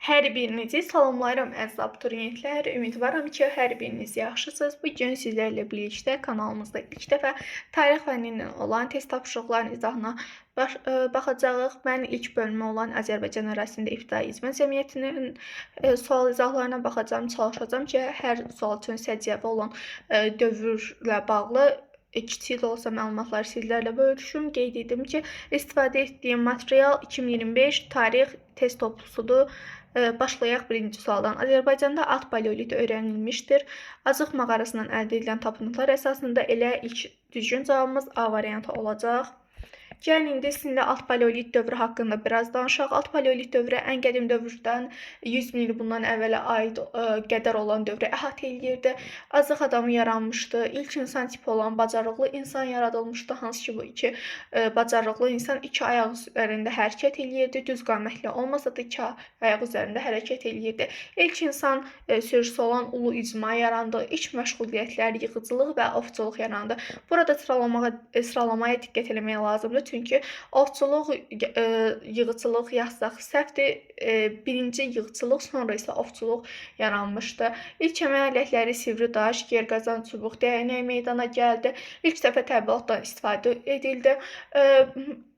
Hər birinizi salamlayıram əziz abituriyentlər. Ümidvaram ki, hər biriniz yaxşısınız. Bu gün sizlərlə birlikdə kanalımızda ilk dəfə tarix fənnindən olan test tapşırıqlarının izahına baxacağıq. Mən ilk bölümü olan Azərbaycan ərazisində ibtidai icma cəmiyyətinin sual izahlarına baxacağım. Çalışacağım ki, hər sual üçün səciyyəvi olan dövrlə bağlı kiçik də olsa məlumatları sizlərlə bölüşüm. Qeyd edim ki, istifadə etdiyim material 2025 tarix test toplusudur. Başlayaq birinci sualdan. Azərbaycanda alt paleolit öyrənilmişdir. Azıq mağarasından əldə edilən tapıntılar əsasında elə ilk düzgün cavabımız A variantı olacaq. Gəlin indi sizinlə alt paleolit dövrü haqqında biraz danışaq. Alt paleolit dövrü ən qədim dövrdən 100 min il bundan əvvələ aid qədər olan dövrü əhatə edirdi. Azıq adamı yaranmışdı. İlk insan tipi olan bacarıqlı insan yaradılmışdı. Hansı ki bu iki bacarıqlı insan iki ayaq üzərində hərəkət edirdi. Düz qamətli olmasa da iki ayaq üzərində hərəkət edirdi. İlk insan sürüsü olan ulu icma yarandı. İlk məşğuliyyətlər yığıcılıq və ovçuluq yarandı. Burada sıralamaya diqqət etmək lazımdır. Çünki ovçuluq, yığıcılıq yazsaq səhvdir. Birinci yığıcılıq, sonra isə ovçuluq yaranmışdı. İlk əmək alətləri sivri daş, gerqazan, çubuq, dəyənək meydana gəldi. İlk dəfə təbliğatdan istifadə edildi.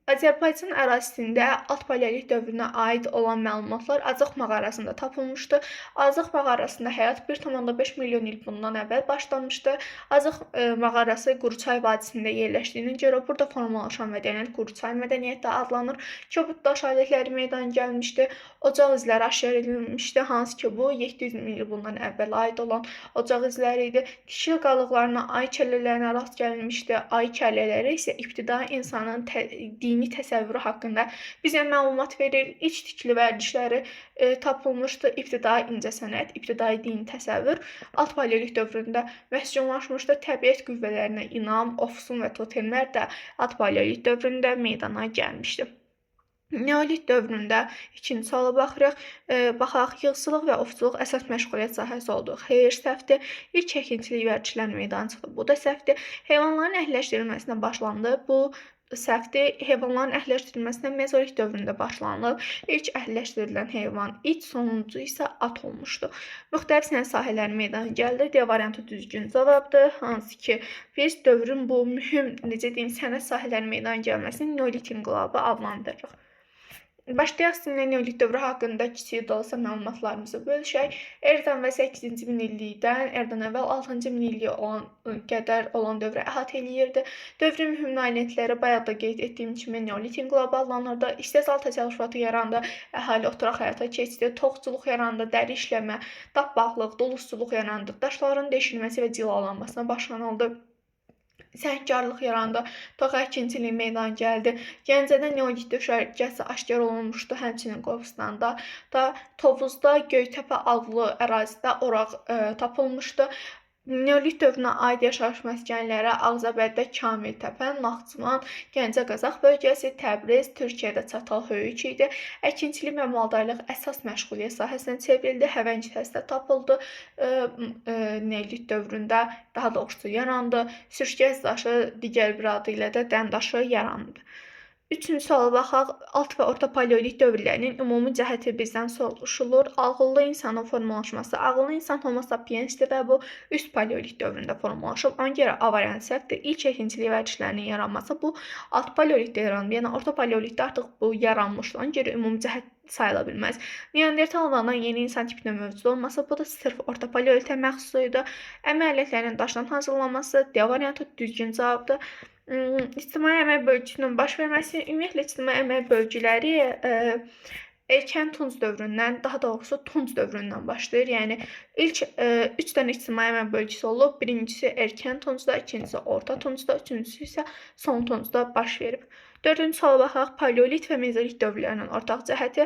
Azərbaycan ərazisində alt paleolit dövrünə aid olan məlumatlar Azıq mağarasında tapılmışdı. Azıq mağarasında həyat 1,5 milyon il bundan əvvəl başlamışdı. Azıq mağarası Quruçay vadisində yerləşdiyinə görə burada formalaşan mədəniyyət Quruçay mədəniyyəti adlanır. Kobud daş alətləri meydana gəlmişdi. Ocaq izləri aşkar edilmişdi. Hansı ki bu 700 min il bundan əvvəl aid olan ocaq izləri idi. Kişi qalıqlarına, ay kəllələrinə rast gəlmişdi. Ay kəllələri isə ibtidai insanın dini təsəvvürü haqqında bizə məlumat verir. İlk tikili vərdişləri tapılmışdı. İbtidai incəsənət, ibtidai dini təsəvvür alt paleolit dövründə məskunlaşmışdı. Təbiət qüvvələrinə inam, ofsun və totemlər də alt paleolit dövründə meydana gəlmişdi. Neolit dövründə ikinci suala baxaq. Yığıcılıq və ovçuluq əsas məşğuliyyət sahəsi oldu. Xeyr, səhvdir. İlk əkinçilik vərdişlər meydana çıxdı. Bu da səhvdir. Heyvanların əhəlləşdirilməsinə başlandı. Bu səhvdir. Heyvanların əhəlləşdirilməsinə mezolit dövründə başlanılıb. İlk əhəlləşdirilən heyvan it, sonuncu isə at olmuşdu. Müxtəlif sənət sahələri meydana gəldi. D variantı düzgün cavabdır. Hansı ki biz dövrün bu mühüm, sənət sahələri meydana gəlməsini neolit inqilabı adlandırırıq. Başlayaq sizinlə neolit dövrü haqqında kiçik də olsa məlumatlarımızı bölüşək. Eradan və 8-ci minillikdən eradan əvvəl 6-cı minilliyə qədər olan dövrü əhatə eləyirdi. Dövrün mühüm nailiyyətləri bayaq da qeyd etdiyim kimi neolit inqilabı adlanırdı. İstehsal təsərrüfatı yarandı, əhali oturaq həyata keçdi, toxuculuq yarandı, dəri işləmə, dabbağlıq, duluzçuluq yarandı, daşların deşilməsi və cilalanmasına başlanıldı. Səhmkarlıq yarandı, tox əkinçiliyi meydana gəldi. Gəncədə neolit düşərgəsi aşkar olunmuşdu, həmçinin Qobustanda da, Tovuzda Göytəpə adlı ərazidə oraq tapılmışdı. Neolit dövrünə aid yaşayış məskənləri Ağzabəddə Kamiltəpə, Naxçıvan, Gəncə Qazax bölgəsi, Təbriz, Türkiyədə Çatal Höyük idi. Əkinçilik və maldarlıq əsas məşğuliyyət sahəsinə çevrildi. Həvəng təsdə tapıldı. Neolit dövründə daha doğrusu yarandı. Sürüşgəz daşı, digər bir adı ilə də dən daşı yarandı. Üçüncü suala baxaq. Alt və orta paleolit dövrlərinin ümumi cəhəti bizdən soruşulur. Ağıllı insanın formalaşması. Ağıllı insan Homo sapiensdir və bu üst paleolit dövründə formalaşıb. Ona görə A variantı səhvdir. İlk əkinçilik vərdişlərinin yaranması bu alt paleolitdə yaranıb. Yəni orta paleolitdə artıq bu yaranmışdı. Ona görə ümumi cəhət sayıla bilməz. Neandertallardan yeni insan tipinin mövcud olması, bu da sırf orta paleolitə məxsus idi. Əmək alətlərinin daşdan hazırlanması, D variantı düzgün cavabdır. İctimai əmək bölgüsünün baş verməsi, ümumiyyətlə ictimai əmək bölgüləri erkən Tunc dövründən, daha doğrusu Tunc dövründən başlayır. Yəni ilk 3 dənə ictimai əmək bölgüsü olub. Birincisi erkən Tuncda, ikincisi orta Tuncda, üçüncüsü isə son Tuncda baş verib. Dördüncü suala baxaq. Paleolit və mezolit dövrlərinin ortaq cəhəti.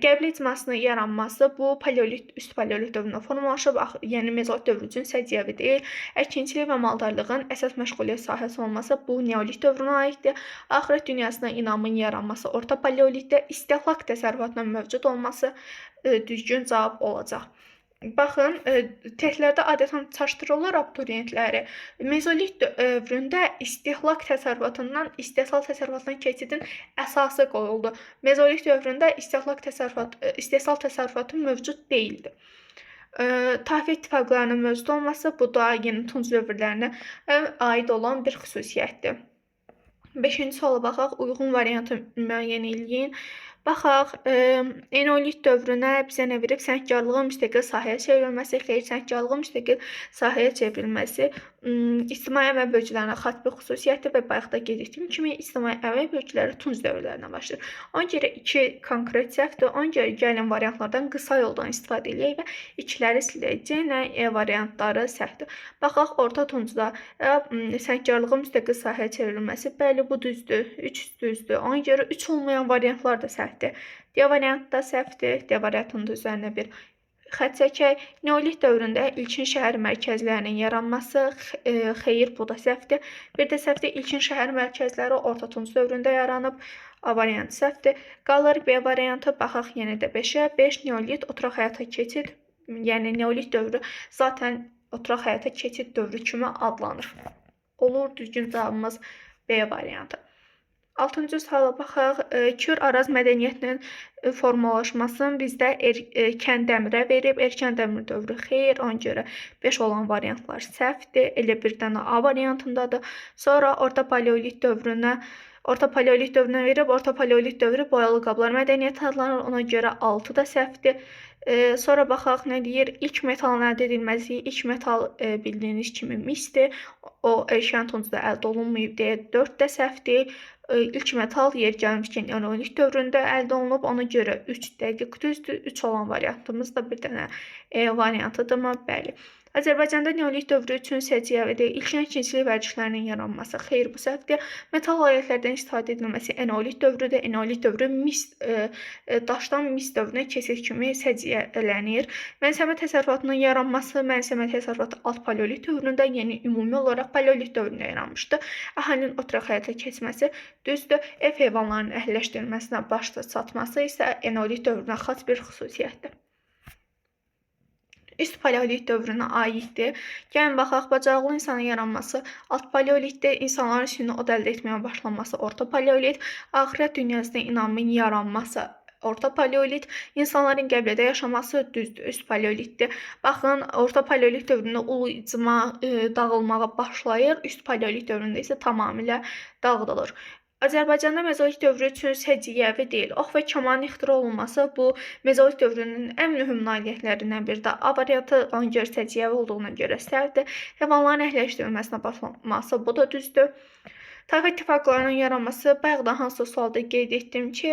Qəblə icmasının yaranması bu üst paleolit dövründə formalaşıb. Yəni mezolit dövrü üçün səciyyəvi deyil. Əkinçilik və maldarlığın əsas məşğuliyyət sahəsi olması bu neolit dövrünə aiddir. Axirət dünyasına inamın yaranması orta paleolitdə, istehlak təsərrüfatının mövcud olması düzgün cavab olacaq. Baxın, testlərdə adətən çaşdırırlar abituriyentləri. Mezolit dövründə istehlak təsərrüfatından istehsal təsərrüfatına keçidin əsası qoyuldu. Mezolit dövründə istehsal təsərrüfatı mövcud deyildi. Tayfa ittifaqlarının mövcud olması bu da yeni tunc dövrlərinə aid olan bir xüsusiyyətdir. 5-ci suala baxaq, uyğun variantı müəyyən eləyin. Baxaq, eneolit dövrünə bizə nə verib? Səngkarlığın müstəqil sahəyə çevrilməsi, xeyr, səngkarlığın müstəqil sahəyə çevrilməsi ictimai əmək bölgülərinə xas bir xüsusiyyətdir və bayaq da qeyd etdiyim kimi ictimai əmək bölgüləri tunc dövrlərinə başlayır. Ona görə 2 konkret səhvdir. Ona görə gəlin variantlardan qısa yoldan istifadə edək və 2-ləri silək. C ilə E variantları səhvdir. Baxaq, orta tuncda səngkarlığın müstəqil sahəyə çevrilməsi, bəli, bu düzdür. 3 düzdür. Ona görə 3 olmayan variantlar da səhvdir. D variantı da səhvdir. D variantının da üzərinə bir xətt çəkək. Neolit dövründə ilkin şəhər mərkəzlərinin yaranması, xeyr, bu da səhvdir. Bir də səhvdir, ilkin şəhər mərkəzləri orta tunc dövründə yaranıb. A variantı səhvdir. Qalır B variantı, baxaq yenə də 5-ə. 5 neolit oturaq həyata keçid, yəni neolit dövrü zaten oturaq həyata keçid dövrü kimi adlanır. Olur, düzgün cavabımız B variantı. 6-cı suala baxaq. Kür-Araz mədəniyyətinin formalaşmasını bizdə erkən dəmirə verib. Erkən dəmir dövrü xeyr, ona görə 5 olan variantlar səhvdir. Elə bir dənə A variantındadır. Sonra orta paleolit dövrünə verib. Orta paleolit dövrü boyalı qablar mədəniyyəti adlanır. Ona görə 6 da səhvdir. Sonra baxaq nə deyir? İlk metalın əldə edilməsi, ilk metal bildiyiniz kimi misdir. O erkən tuncda əldə olunmayıb deyə 4 də səhvdir. İlk metal yer gəlmişkən eneolit dövründə əldə olunub. Ona görə 3 dəqiq düzdür. 3 olan variantımız da bir dənə E variantıdır mı? Bəli. Azərbaycanda neolit dövrü üçün səciyyəvidir. İlkin əkinçilik vərdişlərinin yaranması, xeyr, bu səhvdir. Metal alətlərdən istifadə edilməsi eneolit dövrüdür. Eneolit dövrü daşdan mis dövrünə keçid kimi səciyyələnir. Mənsəmə təsərrüfatının yaranması, mənsəmə təsərrüfatı alt paleolit dövründə, yəni ümumi olaraq paleolit dövründə yaranmışdı. Əhalinin oturaq həyata keçməsi düzdür. Ev heyvanlarının əhliləşdirilməsinə başda çatması isə eneolit dövrünə xas bir xüsusiyyətdir. Üst paleolit dövrünə aiddir. Gəlin baxaq, bacarıqlı insanın yaranması alt paleolitdə, insanların süni od əldə etməyə başlaması orta paleolit, axirət dünyasında inamın yaranması orta paleolit, insanların qəbilədə yaşaması düzdür, üst paleolitdir. Baxın, orta paleolit dövründə ulu icma dağılmağa başlayır, üst paleolit dövründə isə tamamilə dağıdılır. Azərbaycanda mezolit dövrü üçün səciyyəvi deyil. Ox və kamanın ixtira olunması bu mezolit dövrünün ən mühüm nailiyyətlərindən biri də A variantı, ona görə səciyyəvi olduğuna görə səhvdir. Heyvanların əhliləşdirilməsinə başlanması, bu da düzdür. Tayfa ittifaqlarının yaranması, bayaq da hansısa sualda qeyd etdim ki,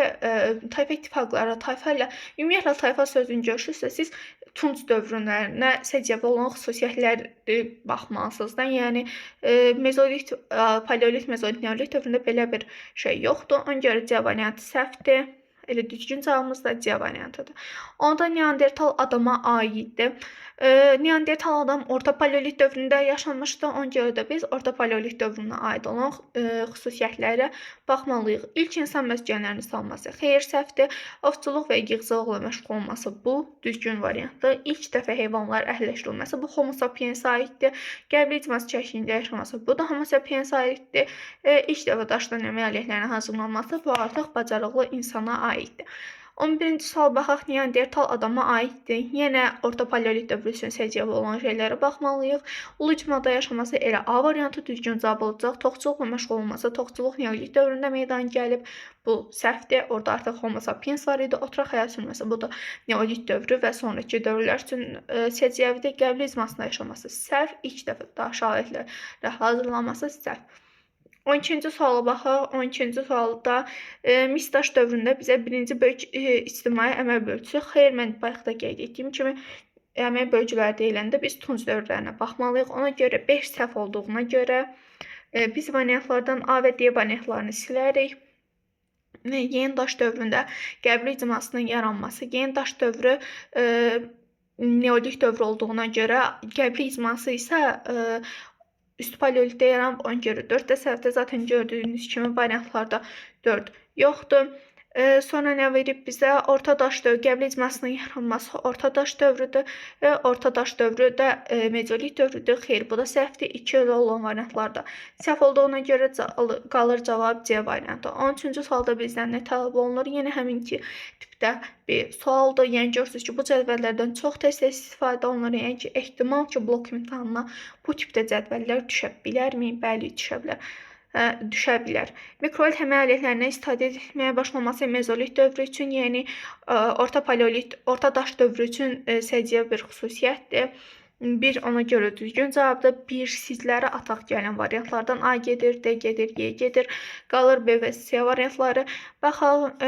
tayfa ittifaqları, tayfa ilə ümumiyyətlə tayfa sözünü görürsünüzsə, siz tunc dövrlərinə səciyyəvi olan xüsusiyyətləri baxmalısınız da. Yəni, mezolit, paleolit, mezolit, neolit dövründə belə bir şey yoxdur. Ona görə C variantı səhvdir. Elə düzgün cavabımız da C variantıdır. Onda Neandertal adama aiddir. Neandertal adam orta paleolit dövründə yaşanmışdı. Ona görə də biz orta paleolit dövrünə aid olan xüsusiyyətlərə baxmalıyıq. İlk insan məskənlərini salması xeyr, səhvdir. Ovçuluq və yığcılıqla məşğul olması bu düzgün variantdır. İlk dəfə heyvanlar əhliləşdirilməsi bu Homo sapiens aiddir. Qəbli icması çəkiyində yaşaması bu da Homo sapiens aiddir. İlk dəfə daşdan əmək alətlərinin hazırlanması bu artıq bacarıqlı insana aiddir. 11-ci sual baxaq, Neandertal adama aiddir. Yenə orta paleolit dövrü üçün səciyyəvi olan şeylərə baxmalıyıq. Ulu icmada yaşaması elə A variantı düzgün cavab olacaq. Toxçuluqla məşğul olması, toxçuluq neolit dövründə meydana gəlib. Bu səhvdir. Orada artıq Homo sapiens var idi. Oturaq həyat sürməsi, bu da neolit dövrü və sonraki dövrlər üçün səciyyəvidir. Qəbli icmasında yaşaması səhv. İlk dəfə daş alətlərlə hazırlanması səhv. 12-ci suala baxaq. 12-ci sualda misdaş dövründə bizə birinci böyük ictimai əmək bölgüsü, xeyr, mən bayaq da qeyd etdiyim kimi əmək bölgüləri deyiləndə biz tunc dövrlərinə baxmalıyıq. Ona görə 5 səhv olduğuna görə biz variantlardan A və D variantlarını silərik. Yeni daş dövründə qəbli icmasının yaranması, yeni daş dövrü neolit dövrü olduğuna görə qəbli icması isə üst paleolitdə yaranıb, ona görə 4 də səhvdir. Zaten gördüyünüz kimi variantlarda 4 yoxdur. Sonra nə verib bizə? Orta daş dövrü, Qəblə icmasının yaranması orta daş dövrüdür. Orta daş dövrü də mezolit dövrüdür. Xeyr, bu da səhvdir. 2 elə olan variantlarda səhv olduğuna görə qalır cavab C variantı. 13-cü sualda bizdən nə tələb olunur? Yenə həminki tipdə bir sualdır. Yəni görürsünüz ki, bu cədvəllərdən çox tez-tez istifadə olunur. Yəni ki, ehtimal ki, blok imtahanına bu tipdə cədvəllər düşə bilərmi? Bəli, düşə bilər. Mikrolit həmin əleyhlərindən istifadə etməyə başlaması mezolit dövrü üçün, yəni orta paleolit, orta daş dövrü üçün səciyyə bir xüsusiyyətdir. Bir ona görə düzgün cavabda bir sizlərə ataq gələn variantlardan A gedir, D gedir, Y gedir. Qalır B və C variantları. Baxaq,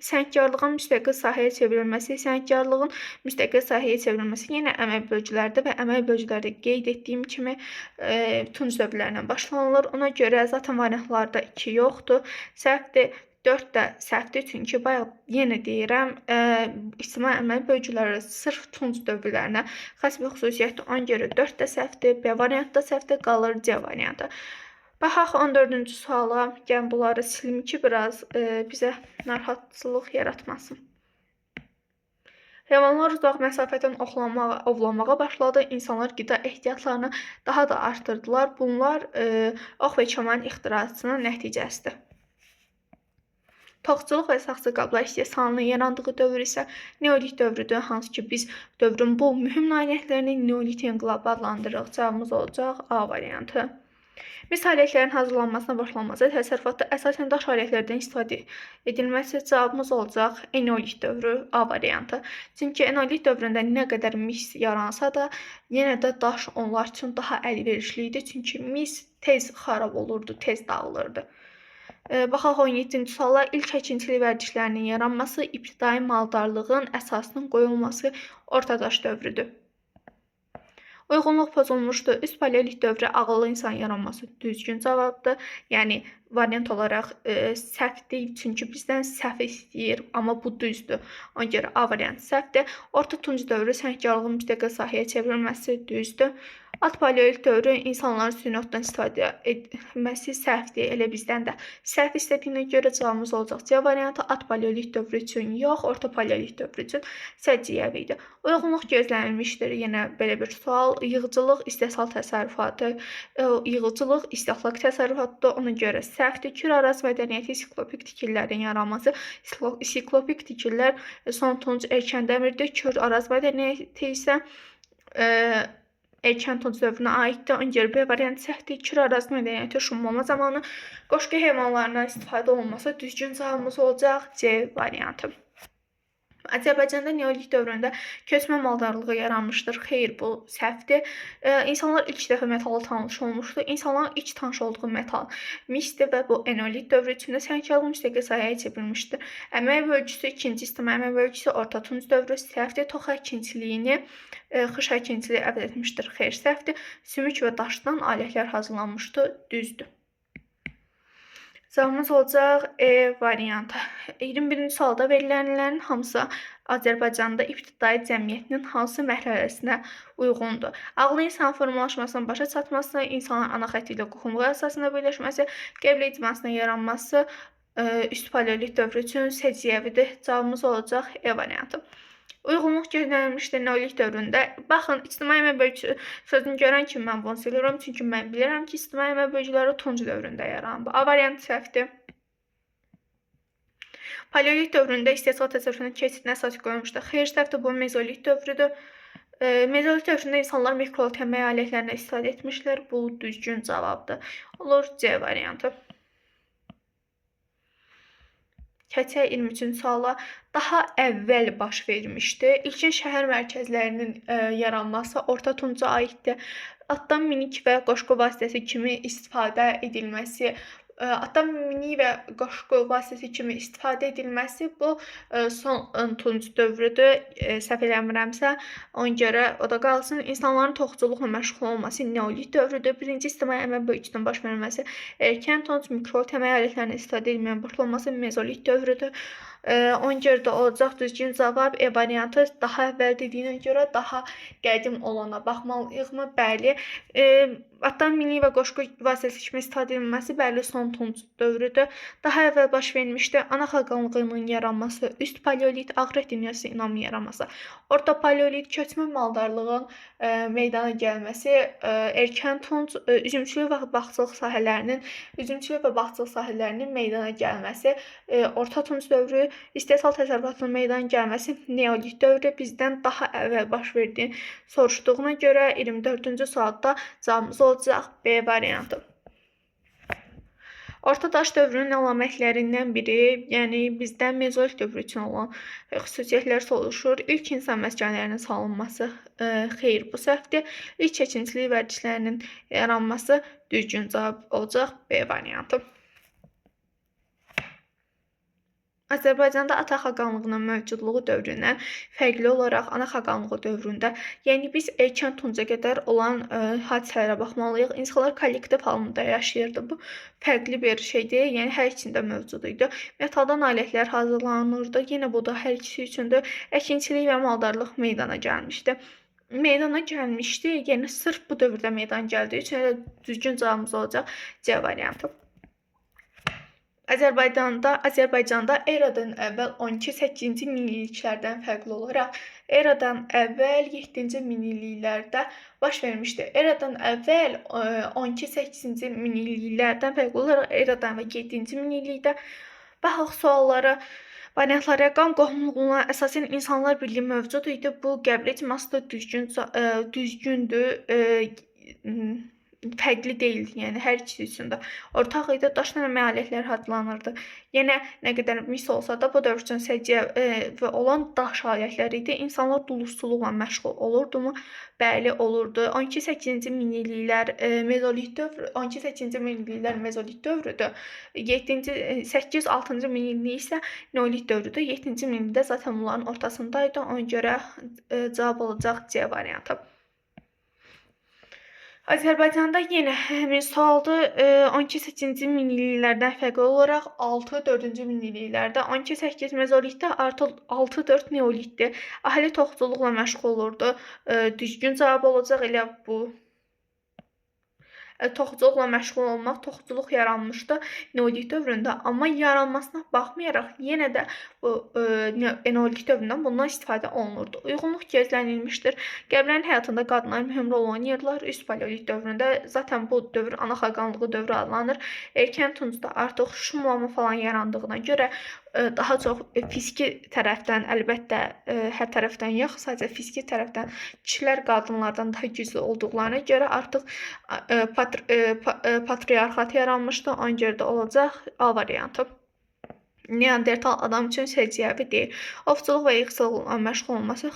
səngkarlığın müstəqil sahəyə çevrilməsi, səngkarlığın müstəqil sahəyə çevrilməsi yenə əməl bölgülərdə və əməl bölgülərdə qeyd etdiyim kimi tunc dövrlərindən başlanılır. Ona görə zaten variantlarda 2 yoxdur. Səhvdir. 4 də səhvdir, çünki bayaq yenə deyirəm, ictimai əməl bölgüləri sırf tunc dövrlərinə xas bir xüsusiyyətdir. Ona görə 4 də səhvdir, B variantı da səhvdir, qalır C variantı. Baxaq 14-cü suala, gəlin bunları silim ki, biraz bizə narahatçılıq yaratmasın. Heyvanlar uzaq məsafədən ovlamağa başladı. İnsanlar qida ehtiyatlarını daha da artırdılar. Bunlar ox və kaman ixtirasının nəticəsidir. Toxuculuq və saxsı qablar istehsalının yarandığı dövr isə neolit dövrüdür, hansı ki biz dövrün bu mühüm nailiyyətlərini neolit inqilabı adlandırırıq. Cavabımız olacaq A variantı. Mis alətlərin hazırlanmasına başlanması təsərrüfatda əsasən daş alətlərdən istifadə edilməsi cavabımız olacaq eneolit dövrü A variantı. Çünki eneolit dövründə nə qədər mis yaransa da, yenə də daş onlar üçün daha əlverişli idi. Çünki mis tez xarab olurdu, tez dağılırdı. Baxaq 17-ci suala, ilk əkinçilik vərdişlərinin yaranması, ibtidai maldarlığın əsasının qoyulması orta daş dövrüdür. Uyğunluq pozulmuşdur. Üst paleolit dövrü ağıllı insan yaranması düzgün cavabdır. Yəni variant olaraq səhvdir, çünki bizdən səhv istəyir, amma bu düzdür. Ona görə A variantı səhvdir. Orta tunc dövrü səngkarlığın müstəqil sahəyə çevrilməsi düzdür. Alt paleolit dövrü insanların süni otdan istifadə etməsi səhvdir. Elə bizdən də səhv istədiyinə görə cavabımız olacaq C variantı. Alt paleolit dövrü üçün yox, orta paleolit dövrü üçün səciyyəvi idi. Uyğunluq gözlənilmişdir. Yenə belə bir sual. Yığıcılıq, istehsal təsərrüfatı, yığıcılıq, istehlak təsərrüfatıdır. Ona görə səhvdir. Kür-araz mədəniyyəti siklopik tikililərin yaranması. Siklopik tikililər son tunc erkən dəmirdir. Kür-araz mədəniyyəti isə erkən tunc dövrünə aiddir. Ona görə B variantı səhvdir. Kür-araz mədəniyyəti şumlama zamanı qoşqu heyvanlarından istifadə olunması düzgün cavabımız olacaq C variantı. Azərbaycanda neolit dövründə köçmə maldarlığı yaranmışdır. Xeyr, bu səhvdir. İnsanlar ilk dəfə metalla tanış olmuşdur. İnsanların ilk tanış olduğu metal misdir və bu eneolit dövrü içində səngkarlıq müstəqil sahəyə çevrilmişdir. Əmək bölgüsü, ikinci ictimai əmək bölgüsü orta tunc dövrü səhvdir. Tox əkinçiliyini xış əkinçiliyi əvəz etmişdir. Xeyr, səhvdir. Sümük və daşdan alətlər hazırlanmışdır. Düzdür. Cavabımız olacaq E variantı. 21-ci sualda verilənlərin hamısı Azərbaycanda ibtidai cəmiyyətinin hansı mərhələsinə uyğundur? Ağlı insan formalaşmasının başa çatması, insanın ana xətti ilə qohumluq əsasında birləşməsi, qəblə icmasının yaranması, üst paleolit dövrü üçün səciyyəvidir. Cavabımız olacaq E variantı. Uyğunluq gözlənilmişdir neolit dövründə. Baxın, ictimai əmək bölgüsü sözünü görən kimi mən bunu silirəm, çünki mən bilirəm ki, ictimai əmək bölgüləri tunc dövründə yaranıb. A variantı səhvdir. Paleolit dövründə istehsal təsərrüfatına keçidinə əsas qoyulmuşdur. Xeyr, səhvdir, bu mezolit dövrüdür. Mezolit dövründə insanlar mikrolit əmək alətlərindən istifadə etmişlər. Bu düzgün cavabdır. Olur C variantı. Keçək 23-cü suala. Daha əvvəl baş vermişdi. İlkin şəhər mərkəzlərinin yaranması orta tunca aiddir. Atdan minik və qoşqu vasitəsi kimi istifadə edilməsi, bu son tunc dövrüdür. Səhv eləmirəmsə, ona görə o da qalsın. İnsanların toxuculuqla məşğul olması neolit dövrüdür. Birinci ictimai əmək bölgüsünün baş verməsi erkən tunc, mikrolit əmək alətlərindən istifadə edilməyən başlanması mezolit dövrüdür. Ona görə də olacaq düzgün cavab E variantı. Daha əvvəl dediyinə görə daha qədim olana baxmalıyıqmı? Bəli. Hatta milli və qoşqu vasitəsi kimi istifadə edilməsi bəli son tunc dövrüdür. Daha əvvəl baş vermişdi ana xəqanlığının yaranması, üst paleolit, ağrı dünyası inamı yaranması, orta paleolit, köçmə maldarlığın meydana gəlməsi, erkən tunc, üzümçülük və bağçılıq sahələrinin meydana gəlməsi, orta tunc dövrü, istehsal təsərrüfatının meydana gəlməsi, neolit dövrü bizdən daha əvvəl baş verdiyi soruşduğuna görə 24-cü sualda cavabımız olacaq B variantı. Orta daş dövrünün əlamətlərindən biri, yəni bizdə mezolit dövrü üçün olan xüsusiyyətlər soruşur. İlk insan məskənlərinin salınması, xeyr, bu səhvdir. İlk çəkintilik vərdişlərinin yaranması düzgün cavab olacaq B variantı. Azərbaycanda ata xəqanlığının mövcudluğu dövründən fərqli olaraq ana xəqanlığı dövründə, yəni biz erkən tunca qədər olan hadisələrə baxmalıyıq. İnsanlar kollektiv halında yaşayırdı. Bu fərqli bir şeydir. Yəni hər ikisində mövcud idi. Metaldan alətlər hazırlanırdı. Yenə bu da hər ikisi üçündür. Əkinçilik və maldarlıq meydana gəlmişdi. Yəni sırf bu dövrdə meydana gəldiyi üçün düzgün cavabımız olacaq C variantı. Azərbaycanda eradan əvvəl 12-8-ci minilliklərdən fərqli olaraq eradan əvvəl 7-ci minilliklərdə baş vermişdi. Eradan əvvəl 12-8-ci minilliklərdən fərqli olaraq eradan və 7-ci minillikdə baxaq suallara. Variantlara qan qohumluğuna əsasən insanlar birliyi mövcud idi. Bu qəbul etməsi də düzgündür. Fərqli deyil, yəni hər ikisi üçün də ortaq idi. Daşla əmək alətləri hazırlanırdı. Yenə nə qədər mis olsa da bu dövr üçün səciyyəvi olan daş alətləri idi. İnsanlar dulusçuluqla məşğul olurdumu? Bəli, olurdu. 12-8-ci minilliklər mezolit dövrü, 12-8-ci minilliklər mezolit dövrüdür. 8-6-cı minillik isə neolit dövrüdür. 7-ci minillikdə zaten bunların ortasındaydı. Ona görə cavab olacaq C variantı. Azərbaycanda yenə həmin sualdır. 12-8-ci minilliklərdən fərqli olaraq 6-4-cü minilliklərdə 12-8 mezolitdə artı 6-4 neolitdir. Əhali toxuculuqla məşğul olurdu. Düzgün cavab olacaq elə bu. Toxuculuqla məşğul olmaq, toxuculuq yaranmışdı neolit dövründə, amma yaranmasına baxmayaraq yenə də bu neolit dövründən bundan istifadə olunurdu. Uyğunluq gözlənilmişdir. Qəbilənin həyatında qadınlar mühüm rol oynayırlar. Üst paleolit dövründə zaten bu dövr ana xəqanlığı dövrü adlanır. Erkən tuncda artıq şumlama falan yarandığına görə daha çox fiziki tərəfdən, əlbəttə hər tərəfdən yox, sadəcə fiziki tərəfdən kişilər qadınlardan daha güclü olduqlarına görə artıq patriarxat yaranmışdı. Ona görə də olacaq A variantı. Neandertal adam üçün səciyyəvi deyil. Ovçuluq və yığıcılıqla məşğul olması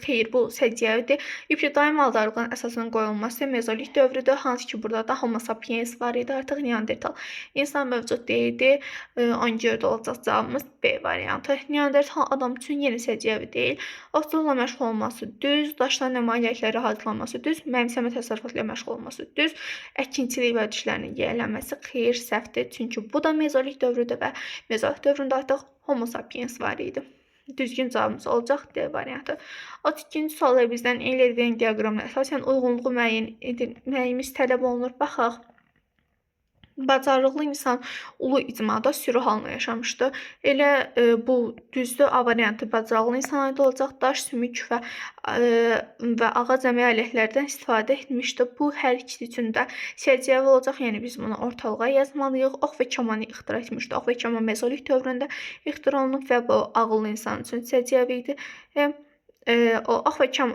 xeyr, bu səciyyəvidir. İbtidai maldarlığın əsasının qoyulması mezolit dövrüdür. Hansı ki, burada da Homo sapiens var idi. Artıq Neandertal insan mövcud deyildi. Ona görə də olacaq cavabımız B variantı. Neandertal adam üçün yenə səciyyəvi deyil. Ovçuluqla məşğul olması düz. Daşdan əməliyyatları hazırlanması düz. Məmsəmə təsərrüfatı ilə məşğul olması düz. Əkinçilik vərdişlərinin yiyələnməsi xeyr, səhvdir. Çünki bu da mezolit dövrüdür və mezolit dövründə artıq Homo sapiens var idi. Düzgün cavabımız olacaq D variantı. 32-ci sualda bizdən əldə edilən diaqramla əsasən uyğunluğu müəyyənimiz tələb olunur. Baxaq. Bacarıqlı insan ulu icmada sürü halında yaşamışdı. Elə bu düzdür, A variantı bacarıqlı insan aid olacaq. Daş, sümük və ağac əmək alətlərdən istifadə etmişdi. Bu hər ikisi üçün də səciyyəvi olacaq. Yəni biz bunu ortalığa yazmalıyıq. Ox və kamanı ixtira etmişdi. Ox və kaman mezolit dövründə ixtira olunub və bu ağıllı insan üçün səciyyəvi idi. Ox və kam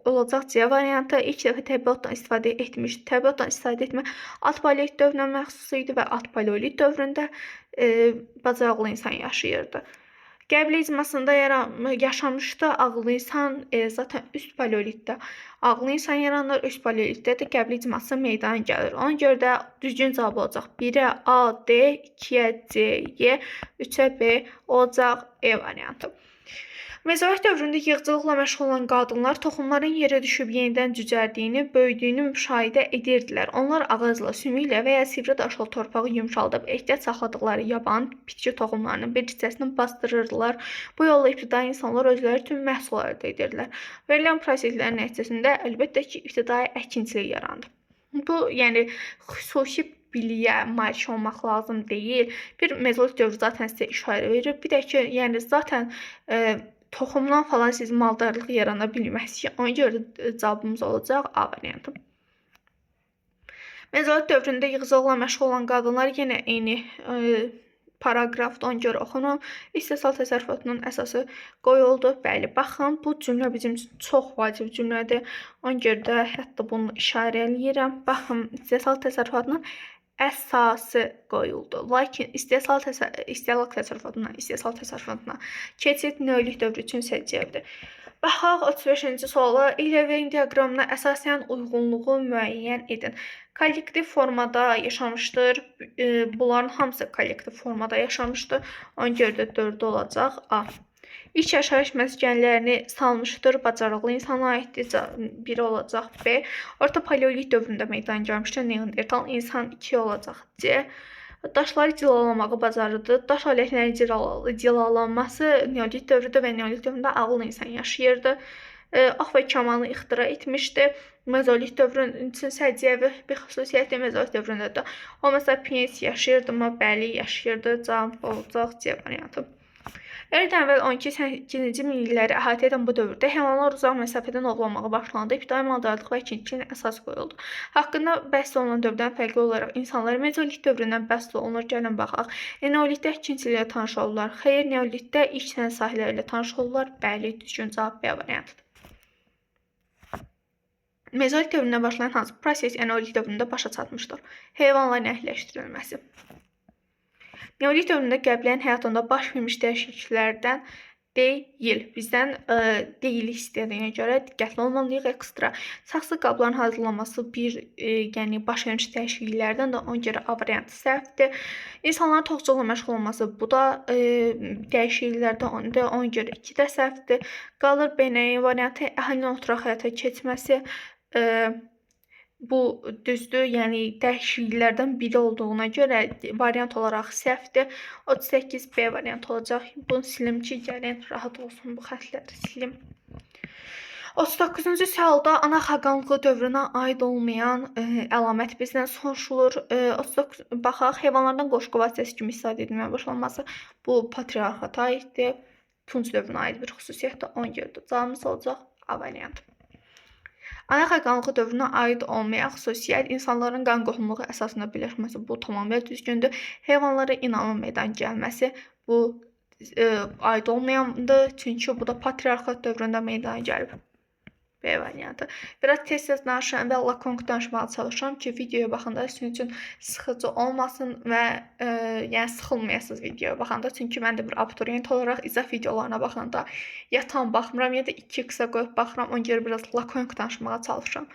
olacaq C variantı. İlk dəfə təbiətdən istifadə etmişdi. Təbiətdən istifadə etmə alt paleolit dövrünə məxsus idi və alt paleolit dövründə bacarıqlı insan yaşayırdı. Qəbilə icmasında yaşamışdı ağıllı insan, zaten üst paleolitdə ağıllı insan yaranır, üst paleolitdə də qəbilə icması meydana gəlir. Ona görə də düzgün cavab olacaq. 1-ə A, D, 2-yə C, Y, 3-ə B olacaq E variantı. Mezolit dövründə yığıcılıqla məşğul olan qadınlar toxumların yerə düşüb yenidən cücərdiyini, böyüdüyünü müşahidə edirdilər. Onlar ağacla, sümüklə və ya sivri daşla torpağı yumşaldıb ehtiyat saxladıqları yaban, bitki toxumlarının bir hissəsini basdırırdılar. Bu yolla ibtidai insanlar özləri üçün məhsul əldə edirdilər. Verilən proseslərin nəticəsində əlbəttə ki, ibtidai əkinçilik yarandı. Bu, yəni xüsusi biliyə malik olmaq lazım deyil. Bir mezolit dövrü zaten sizə işarə verir. Bir də ki, yəni zaten toxumdan falan siz maldarlıq yarana bilməzsiniz. Ona görə də cavabımız olacaq A variantı. Mezolit dövründə yığıcılıqla məşğul olan qadınlar yenə eyni paragrafda ona görə oxunun. İstehsal təsərrüfatının əsası qoyuldu. Bəli, baxın, bu cümlə bizim üçün çox vacib cümlədir. Ona görə də hətta bunu işarə eləyirəm. Baxın, istehsal təsərrüfatının əsası qoyuldu. Lakin istehsal təsərrüfatına keçid neolit dövrü üçün səciyyəvdir. Baxaq 35-ci suala. İlk diaqramına əsasən uyğunluğu müəyyən edin. Kollektiv formada yaşamışdır. Bunların hamısı kollektiv formada yaşamışdır. Ona görə də 4 olacaq A. İlk yaşayış məskənlərini salmışdır. Bacarıqlı insana aiddir. 1 olacaq B. Orta paleolit dövründə meydana gəlmişdir. Neandertal insan 2 olacaq C. Daşları cilalamağı bacarırdı. Daş alətlərinin cilalanması neolit dövrüdür və neolit dövründə ağıllı insan yaşayırdı. Ox və kamanı ixtira etmişdi. Mezolit dövrünün üçün səciyyəvi bir xüsusiyyətdir. Mezolit dövründə də Homo sapiens yaşayırdı mı? Bəli, yaşayırdı. Cavab olacaq C variantı. Eradan əvvəl 12-8-ci minillikləri əhatə edən bu dövrdə heyvanlar uzaq məsafədən ovlanmağa başlandı. İbtidai maldarlıq və əkinçiliyin əsas qoyuldu. Haqqında bəhs olunan dövrdən fərqli olaraq insanlar mezolit dövründən bəhs olunur. Gəlin baxaq. Neolitdə əkinçiliklə tanış oldular. Xeyr, neolitdə ilk sənət sahələri ilə tanış oldular. Bəli, düzgün cavab B variantıdır. Mezolit dövründə başlayan hansı proses eneolit dövründə başa çatmışdır? Heyvanların əhliləşdirilməsi. Neolit dövründə qəblənin həyatında baş vermiş dəyişikliklərdən deyil. Bizdən deyilik istədiyinə görə diqqətli olmalıyıq. Ekstra saxsı qabların hazırlanması bir baş vermiş dəyişikliklərdən də ona görə A variantı səhvdir. İnsanların toxuculuqla məşğul olması bu da dəyişikliklərdən ona görə 2 də səhvdir. Qalır B variantı əhalinin oturaq həyata keçməsi. Bu düzdür, yəni dəyişikliklərdən biri olduğuna görə variant olaraq səhvdir. 38 B variantı olacaq. Bunu silim ki, gəlin rahat olsun bu xətləri silim. 39-cu sualda ana xaqanlığı dövrünə aid olmayan əlamət bizdən soruşulur. Baxaq, heyvanlardan qoşqu vasitəsi kimi istifadə edilməyə başlanması bu patriarxata aiddir. Tunc dövrünə aid bir xüsusiyyətdir. Ona görə də cavabımız olacaq A variantı. Ana xaqanlığı dövrünə aid olmayan xüsusiyyət insanların qan qohumluğu əsasında birləşməsi bu tamamilə düzgündür. Heyvanlara inamın meydana gəlməsi bu aid olmayandır. Çünki bu da patriarxat dövründə meydana gəlib. B variantı. Biraz tez-tez danışıram və lakonq danışmağa çalışıram ki, videoya baxanda sizin üçün sıxıcı olmasın və yəni sıxılmayasınız videoya baxanda. Çünki mən də bir abituriyent olaraq izah videolarına baxanda ya tam baxmıram, ya da 2 qısa qoyub baxıram. Ona görə biraz lakonq danışmağa çalışıram.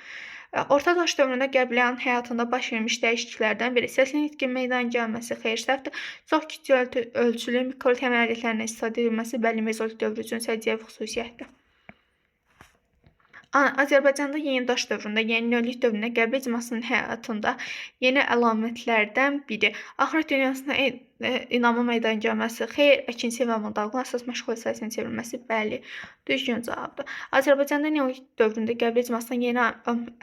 Orta daş dövründə qəbilənin həyatında baş vermiş dəyişikliklərdən biri səsli nitqin meydana gəlməsi xeyir səhvdir. Çox kiçik ölçülü mikro təməlliklərlə istifadə edilməsi bəli mezolit dövrü üçün səciyyəvi xüsusiyyətdir. Azərbaycanda yeni daş dövründə, yəni neolit dövründə qəblə icmasının həyatında yeni əlamətlərdən biri. Axirət dünyasına inamın meydana gəlməsi, xeyr, əkinçi və maldarlığın əsas məşğul hissəsinə çevrilməsi, bəli, düzgün cavabdır. Azərbaycanda neolit dövründə qəblə icmasının yeni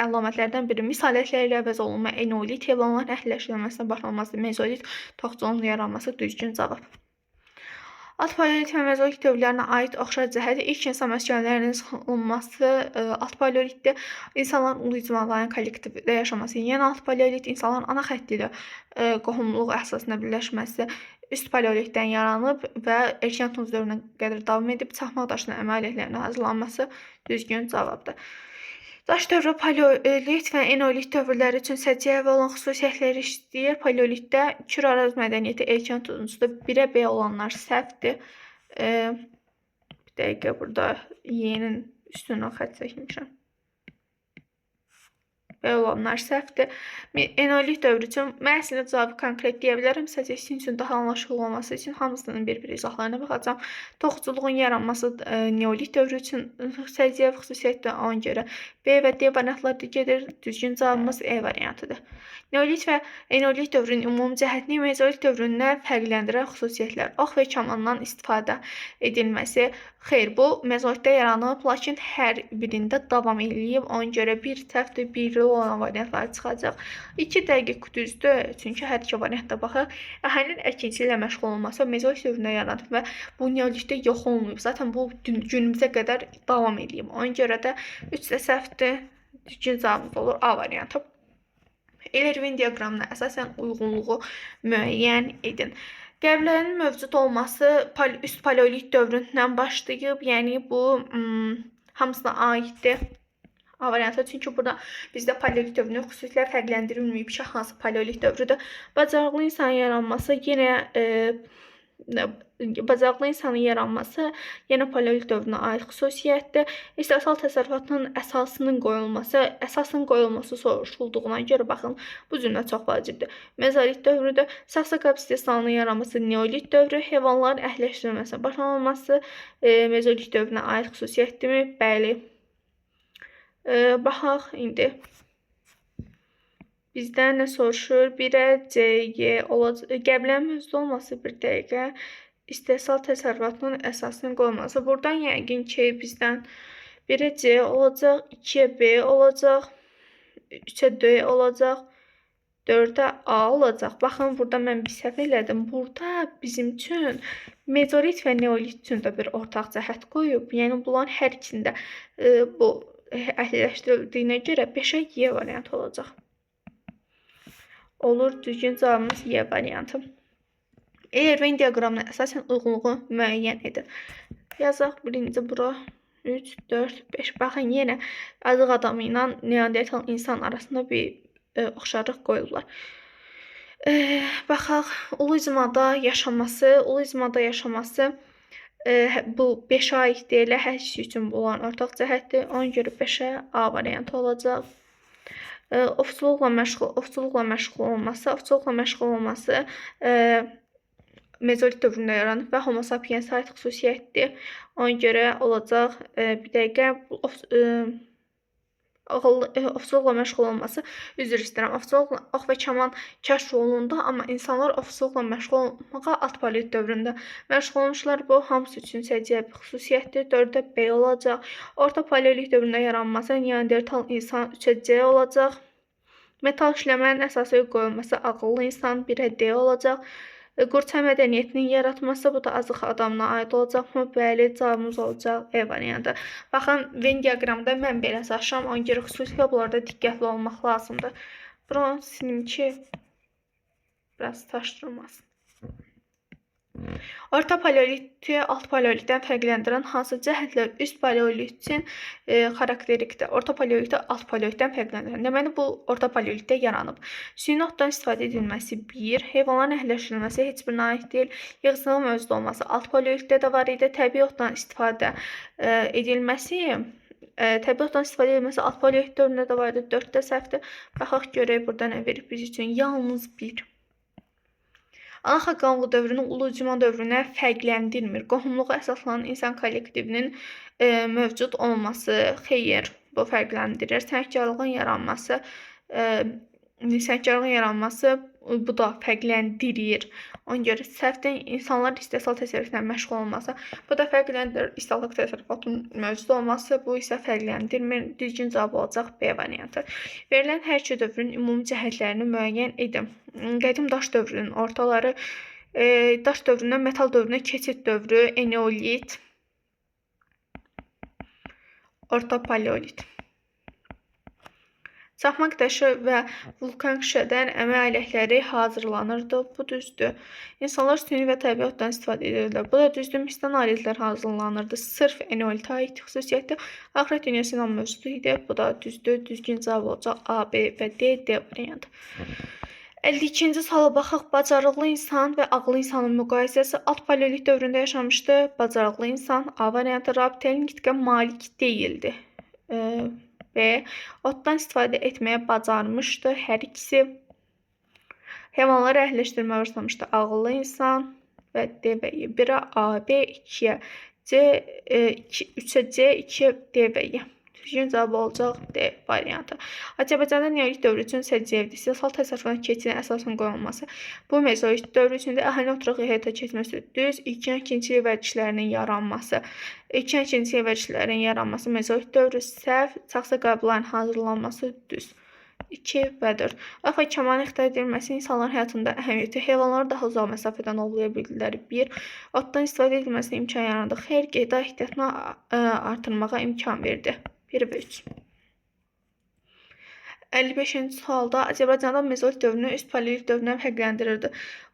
əlamətlərdən biri misaliyyətləri ilə əvəz olunma, eneolit heyvanların əhliləşdirilməsinə başlanması, mezolit toxuculuğun yaranması, düzgün cavab. Alt paleolit və mezolit dövrlərinə aid oxşar cəhəti ilk insan məskənlərinin salınması alt paleolitdə insanların ulu icmaların kollektivdə yaşaması. Yəni alt paleolit insanların ana xətti ilə qohumluq əsasında birləşməsi üst paleolitdən yaranıb və erkən tunc dövrünə qədər davam edib çaxmaq daşının əmək alətlərinin hazırlanması düzgün cavabdır. Daş dövrü paleolit və eneolit dövrləri üçün səciyyəvi olan xüsusiyyətləri işləyir. Paleolitdə Kür Araz mədəniyyəti erkən tuncda 1-ə B olanlar səhvdir. Bir dəqiqə burada Y-nin üstünə xətt çəkmişəm. B olanlar səhvdir. Eneolit dövrü üçün mən əslində cavabı konkret deyə bilərəm. Sadəcə sizin üçün daha anlaşılır olması üçün hamısının bir-bir izahlarına baxacağam. Toxuculuğun yaranması Neolit dövrü üçün səciyyəvi xüsusiyyətdir. Ona görə B və D variantları gedir. Düzgün cavabımız E variantıdır. Neolit və Eneolit dövrünün ümumi cəhətini mezolit dövründən fərqləndirən xüsusiyyətlər. Ox və kamandan istifadə edilməsi. Xeyr, bu mezolitdə yaranıb, lakin hər birində davam eləyib. Ona görə bir səhvdir, biri olan variantlar çıxacaq. 2 dəqiq düzdür, çünki hər iki variantda baxaq. Əhalinin əkinçi ilə məşğul olması mezolit dövründə yaranıb və bu neolitdə yox olmayıb. Zaten bu günümüzə qədər davam eləyib. Ona görə də 3 də səhvdir. Düzgün cavabımız olur A variantı. Ervin diaqramına əsasən uyğunluğu müəyyən edin. Qəbirlərin mövcud olması üst paleolit dövründən başlayıb, yəni bu hamısına aiddir. A variantı, çünki burada bizdə paleolit dövrünün xüsusilə fərqləndirilməyib ki, hansı paleolit dövrüdür. Bacarıqlı insanın yaranması yenə paleolit dövrünə aid xüsusiyyətdir. İstehsal təsərrüfatının əsasının qoyulması soruşulduğuna görə baxın, bu cümlə çox vacibdir. Mezolit dövrüdür. Saxsı qab istehsalının yaranması neolit dövrü, heyvanların əhləşdirilməsinə başlanılması mezolit dövrünə aid xüsusiyyətdirmi? Bəli. Baxaq indi. Bizdən nə soruşur? 1-ə C, Y olacaq. Qəbirlərin mövcud olması 1 dəqiqə. İstehsal təsərrüfatının əsasının qoyulması. Buradan yəqin ki, bizdən 1-ə C olacaq, 2-yə B olacaq, 3-ə D olacaq, 4-ə A olacaq. Baxın, burada mən bir səhv elədim. Burada bizim üçün mezolit və neolit üçün də bir ortaq cəhət qoyub. Yəni, bunların hər ikisində bu əhliləşdirildiyinə görə 5-ə Y variantı olacaq. Olur, düzgün cavabımız Y variantı. Ervin diaqramına əsasən uyğunluğu müəyyən edin. Yazaq birinci bura 3, 4, 5. Baxın, yenə azıq adamı ilə neandertal insan arasında bir oxşarlıq qoyurlar. Baxaq, ulu izmada yaşaması bu 5-ə aid deyil, hər şey üçün olan ortaq cəhətdir. Ona görə 5-ə A variantı olacaq. Ovçuluqla məşğul olması mezolit dövründə yaranıb və homo sapiens aid xüsusiyyətdir. Ona görə olacaq bir dəqiqə ovçuluqla məşğul olması, üzr istəyirəm, ovçuluqla ox və kaman kəşf olundu, amma insanlar ovçuluqla məşğul olmağa alt paleolit dövründə məşğul olmuşlar. Bu hamısı üçün səciyyəvi xüsusiyyətdir. 4-ə B olacaq. Orta paleolit dövründə yaranması neandertal insan 3-ə C olacaq. Metal işləmənin əsası qoyulması ağıllı insan 1-ə D olacaq. Qurça mədəniyyətinin yaratması, bu da azıq adamına aid olacaqmı? Bəli, cavabımız olacaq E variantı. Baxın, Venn diaqramda mən belə saçıram, ona görə xüsusilə bunlarda diqqətli olmaq lazımdır. Bura silim ki, biraz taşdırılmasın. Orta paleoliti alt paleolitdən fərqləndirən hansı cəhətlər üst paleolit üçün xarakterikdir? Orta paleoliti alt paleolitdən fərqləndirən. Deməli, bu orta paleolitdə yaranıb. Süni otdan istifadə edilməsi 1, heyvanların əhləşdirilməsi heç birinə aid deyil. Yığıcılığın mövcud olması alt paleolitdə də var idi. Təbii otdan istifadə edilməsi alt paleolit dövründə də var idi. 4-də səhvdir. Baxaq görək burada nə verib biz üçün. Yalnız 1. Anaxaqanlı dövrünün ulucuma dövrünə fərqləndirmir. Qohumluğa əsaslanan insan kollektivinin mövcud olması, xeyr, bu fərqləndirir. Sənətkarlığın yaranması bu da fərqləndirir. Ona görə səhvdən insanlar istehsal təsərrüfatına məşğul olması, bu da fərqləndirir. İstehsal təsərrüfatının mövcud olması, bu isə fərqləndirmir. Düzgün cavab olacaq B variantı. Verilən hər iki dövrün ümumi cəhətlərini müəyyən edin. Qədim daş dövrünün ortaları, daş dövründən metal dövrünə keçid dövrü, eneolit, orta paleolit. Çaxmaq daşı və vulkan şüşədən əmək alətləri hazırlanırdı. Bu düzdür. İnsanlar süni və təbii otdan istifadə edirlər. Bu da düzdür. Misdən alətlər hazırlanırdı. Sırf eneolitə aid xüsusiyyətdir. Axirət dünyası ilə mövcud idi. Bu da düzdür. Düzgün cavab olacaq A, B və D variantı. 52-ci suala baxaq. Bacarıqlı insan və ağıllı insanın müqayisəsi alt paleolit dövründə yaşamışdı. Bacarıqlı insan A variantı rabitəli nitqə malik deyildi. B. Otdan istifadə etməyə bacarmışdı hər ikisi. Heyvanları əhəlləşdirməyə başlamışdı ağıllı insan və D və E. 1-ə A, B, 2-yə C, 3-ə C, 2-yə D və E. Düzgün cavab olacaq D variantı. Azərbaycanda neolit dövrü üçün səciyyəvi siyasal təsərrüfatın keçidin əsasının qoyulması. Bu mezolit dövrü üçündə əhali oturuq həyata keçməsi düz, ilkin ikinci vərdişlərinin yaranması. İlkin ikinci vərdişlərin yaranması mezolit dövrü səhv, saxsı qabların hazırlanması düz. 2 və 4. Ox və kamanın ixtira edilməsi insanların həyatında əhəmiyyəti. Heyvanları daha uzaq məsafədən ovlaya bildilər. 1. Otdan istifadə edilməsinə imkan yarandı. Xeyr, qida ehtiyatını artırmağa imkan verdi. 1 və 3. 55-ci sualda Azərbaycanda mezolit dövrünü üst paleolit dövründən fərqləndirirdi.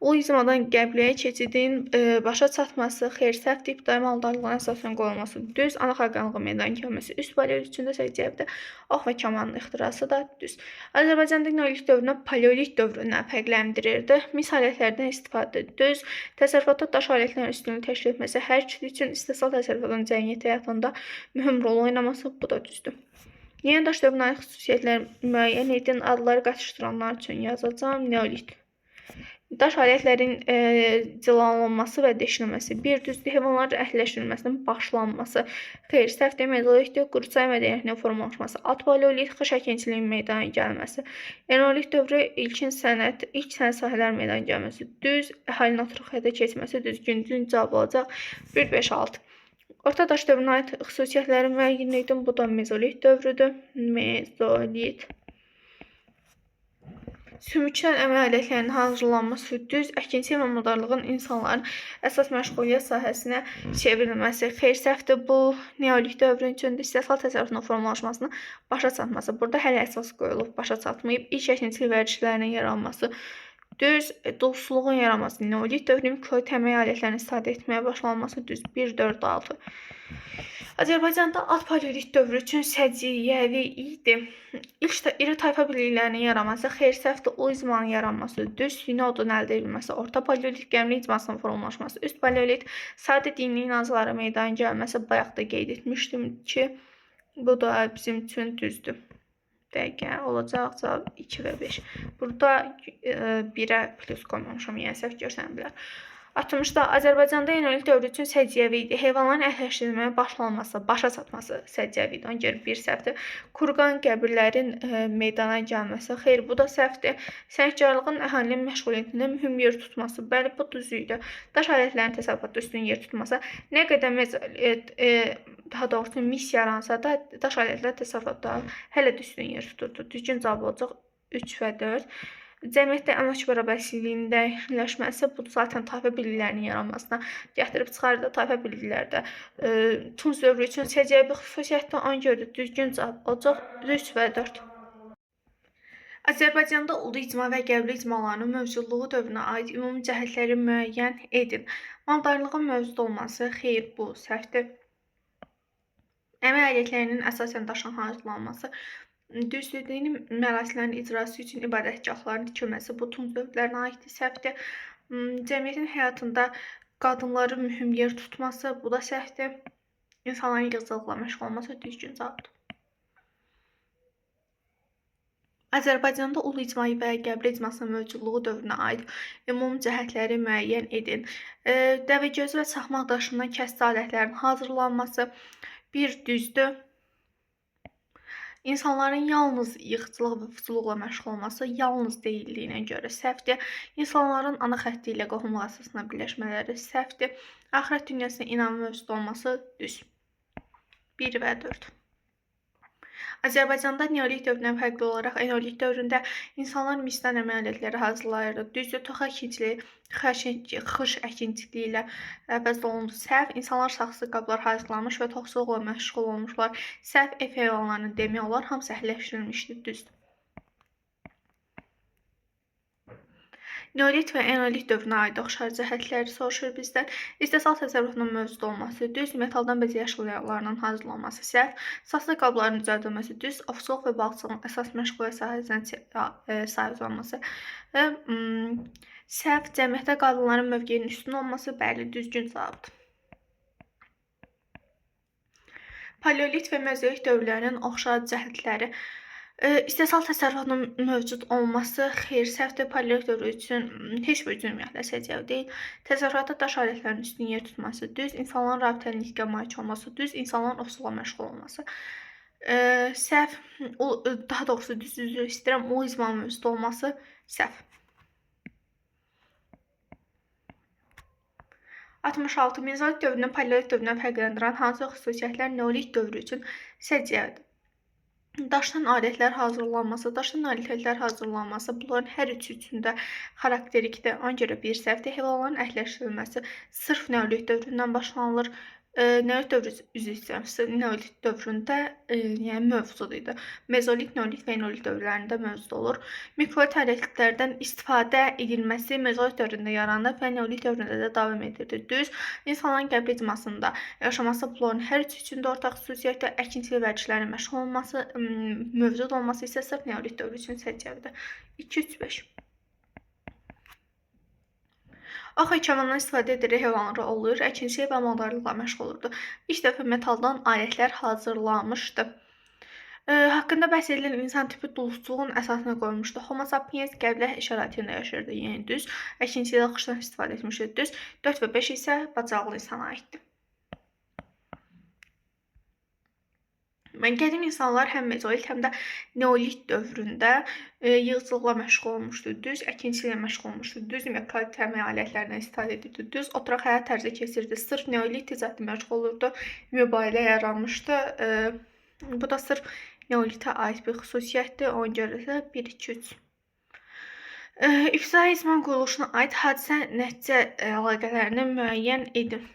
Ulizmadan qəbləyə keçidin başa çatması, xeyr, səhv tip daim maldarlığına əsasən qoyulması, düz, ana xalqanlığı meydana gəlməsi, üst paleolit üçün də səciyyəvidir. Ox və kamanın ixtirası da düz. Azərbaycanda neolit dövrünü paleolit dövründən fərqləndirirdi. Mis alətlərdən istifadə düz. Təsərrüfatda daş alətlərin üstünlüyü təşkil etməsi, hər ikisi üçün istehsal təsərrüfatın cəmiyyət həyatında mühüm rol oynaması, bu da düzdür. Yeni daş dövrünə aid xüsusiyyətlər müəyyən edin, adları qatışdıranlar üçün yazacağım. Neolit. Daş alətlərin cilalanması və deşilməsi. Bir düzdür, heyvanların əhəlləşdirilməsinin başlanması. Xeyr, səhvdir, mezolitdir, quruçay mədəniyyətinin formalaşması. Alt paleolit, xış əkinçiliyinin meydana gəlməsi. Eneolit dövrü, ilk sənət sahələr meydana gəlməsi. Düz, əhalinin oturuq həyata keçməsi düzgün cavab olacaq. 1, 5, 6. Orta daş dövrünə aid xüsusiyyətləri müəyyən edin. Bu da mezolit dövrüdür. Mezolit. Sümükdən əmək alətlərinin hazırlanması düz, əkinçi və maldarlığın insanların əsas məşğuliyyət sahəsinə çevrilməsi. Xeyr, səhvdir, bu neolit dövrün üçündür. İstehsal təsərrüfatının formalaşmasını başa çatması. Burada hələ əsas qoyulub, başa çatmayıb. İlk əkinçilik vərdişlərinin yaranması düz, dulsuzluğun yaranması. Neolit dövrünün kötü əmək alətlərini istifadə etməyə başlanması düz. 1, 4, 6. Azərbaycanda alt paleolit dövrü üçün səciyyəvi idi. İlk iri tayfa birliklərinin yaranması, xeyr, səhvdir, ulizmanın yaranması, düz, süni odun əldə edilməsi, orta paleolit gəmli icmasının formalaşması, üst paleolit sadə dini inanclara meydana gəlməsi, bayaq da qeyd etmişdim ki, bu da bizim üçün düzdür. Dəqiqə olacaq cavab 2 və 5. Burada 1-ə plus qoymamışam, yəni səhv görsənə bilər. 60-da Azərbaycanda eneolit dövrü üçün səciyyəvi idi. Heyvanların əhəlləşdirilməyə başlanması, başa çatması səciyyəvi idi. Ona görə bir səhvdir. Kurqan qəbirlərin meydana gəlməsi, xeyr, bu da səhvdir. Sənətkarlığın əhalinin məşğuliyyətində mühüm yer tutması, bəli, bu düz idi. Daş alətlərinin təsərrüfatda üstün yer tutması, nə qədər daha doğrusu mis yaransa da daş alətlər təsərrüfatda hələ də üstün yer tuturdu. Düzgün cavab olacaq 3 və 4. Cəmiyyətdə əmək bərabərsizliyinin dəyişməsi, bu zaten tayfa birliklərinin yaranmasına gətirib çıxardı. Tayfa birliklərdə Tunc dövrü üçün səciyyəvi xüsusiyyətdə ona görə düzgün cavab olacaq 3 və 4. Azərbaycanda ulu icma və qəbli icmalarının mövcudluğu dövrünə aid ümumi cəhətləri müəyyən edin. Maldarlığın mövcud olması, xeyr, bu səhvdir. Əmək alətlərinin əsasən daşın hazırlanması, düzdür, dini mərasimlərin icrası üçün ibadətgahların tikilməsi, bu Tunc dövrlərinə aiddir, səhvdir. Cəmiyyətin həyatında qadınların mühüm yer tutması, bu da səhvdir. İnsanların yığıcılıqla məşğul olması düzgün cavabdır. Azərbaycanda ulu icma və qəbli icmasının mövcudluğu dövrünə aid ümumi cəhətləri müəyyən edin. Dəvəgöz və çaxmaq daşından kəsdi alətlərin hazırlanması bir düzdür. İnsanların yalnız yığıcılıq və fuculuqla məşğul olması yalnız deyildiyinə görə səhvdir. İnsanların ana xətti ilə qohumluq əsasına birləşmələri səhvdir. Axirət dünyasına inam mövcud olması düz. 1 və 4. Azərbaycanda neolit dövründən fərqli olaraq eneolit dövründə insanlar misdən əmək alətləri hazırlayırdı. Düzdür, tox əkinçiliyi, xış əkinçiliyi ilə əvəz olundu. Səhv, insanlar saxsı qablar hazırlamış və toxsuluqla məşğul olmuşlar. Səhv, ev heyvanlarını demək olar, hamısı əhəlləşdirilmişdir. Düzdür. Neolit və eneolit dövrünə aid oxşar cəhətləri soruşur bizdən. İstehsal təsərrüfatının mövcud olması düz, metaldan bəzək əşyalarının hazırlanması səhv, saxsı qabların düzəldilməsi düz, ovçuluq və balıqçılığın əsas məşğuliyyət sahəsinə sahib olması səhv, cəmiyyətdə qadınların mövqeyinin üstün olması bəli, düzgün cavabdır. Paleolit və mezolit dövrlərinin oxşar cəhətləri. İstehsal təsərrüfatının mövcud olması xeyr, səhvdir. Paleolit dövrü üçün heç bir cür ümumiyyətlə səciyyəvi deyil. Təsərrüfatda daş alətlərinin üstün yer tutması düz, insanların rabitəli nitqə malik olması düz, insanların ovsulla məşğul olması. Səhv, daha doğrusu düz üzr istəyirəm, ulu izmanın mövcud olması səhv. 66. Mezolit dövrünü paleolit dövründən fərqləndirən hansı xüsusiyyətlər neolit dövrü üçün səciyyəvidir? Daşdan alətlər hazırlanması, daşdan alətlər hazırlanması bunların hər üçü üçün də xarakterikdir. Ona görə bir səhvdir. Heyvanların əhləşdirilməsi sırf neolit dövründən başlanılır. Neolit dövrü neolit dövründə yəni mövcud idi. Mezolit, neolit və eneolit dövrlərində mövcud olur. Mikrolit alətlərdən istifadə edilməsi mezolit dövründə yaranıb və neolit dövründə də davam edirdi. Düz, insanların qəbul icmasında yaşaması bunların hər üçü üçün də ortaq xüsusiyyətdir. Əkinçili vərdişlərin məşğul olması, mövcud olması isə sırf neolit dövrü üçün səciyyəvidir. 2-3-5. Ox heyvandan istifadə edərək heyvanları ovlayır, əkinçilik və maldarlıqla məşğul olurdu. İlk dəfə metaldan alətlər hazırlanmışdı. Haqqında bəhs edilən insan tipi duluzçuluğun əsasını qoymuşdu. Homo sapiens qəbilə şəraitində yaşayırdı, yəni düz. Əkinçilikdə qışdan istifadə etmişdi, düz. 4 və 5 isə bacarıqlı insana aiddir. Qədim insanlar həm mezolit, həm də neolit dövründə yığıcılıqla məşğul olmuşdu, düz, əkinçiliklə məşğul olmuşdu, düz, mekanik təmin alətlərindən istifadə edirdi, düz, oturaq həyat tərzi keçirdi, sırf neolit ticarətlə məşğul olurdu, mübadilə yaranmışdı. Bu da sırf neolitə aid bir xüsusiyyətdir, ona görə də 1-2-3. İbtidai izman quruluşuna aid hadisə nəticə əlaqələrini müəyyən edin.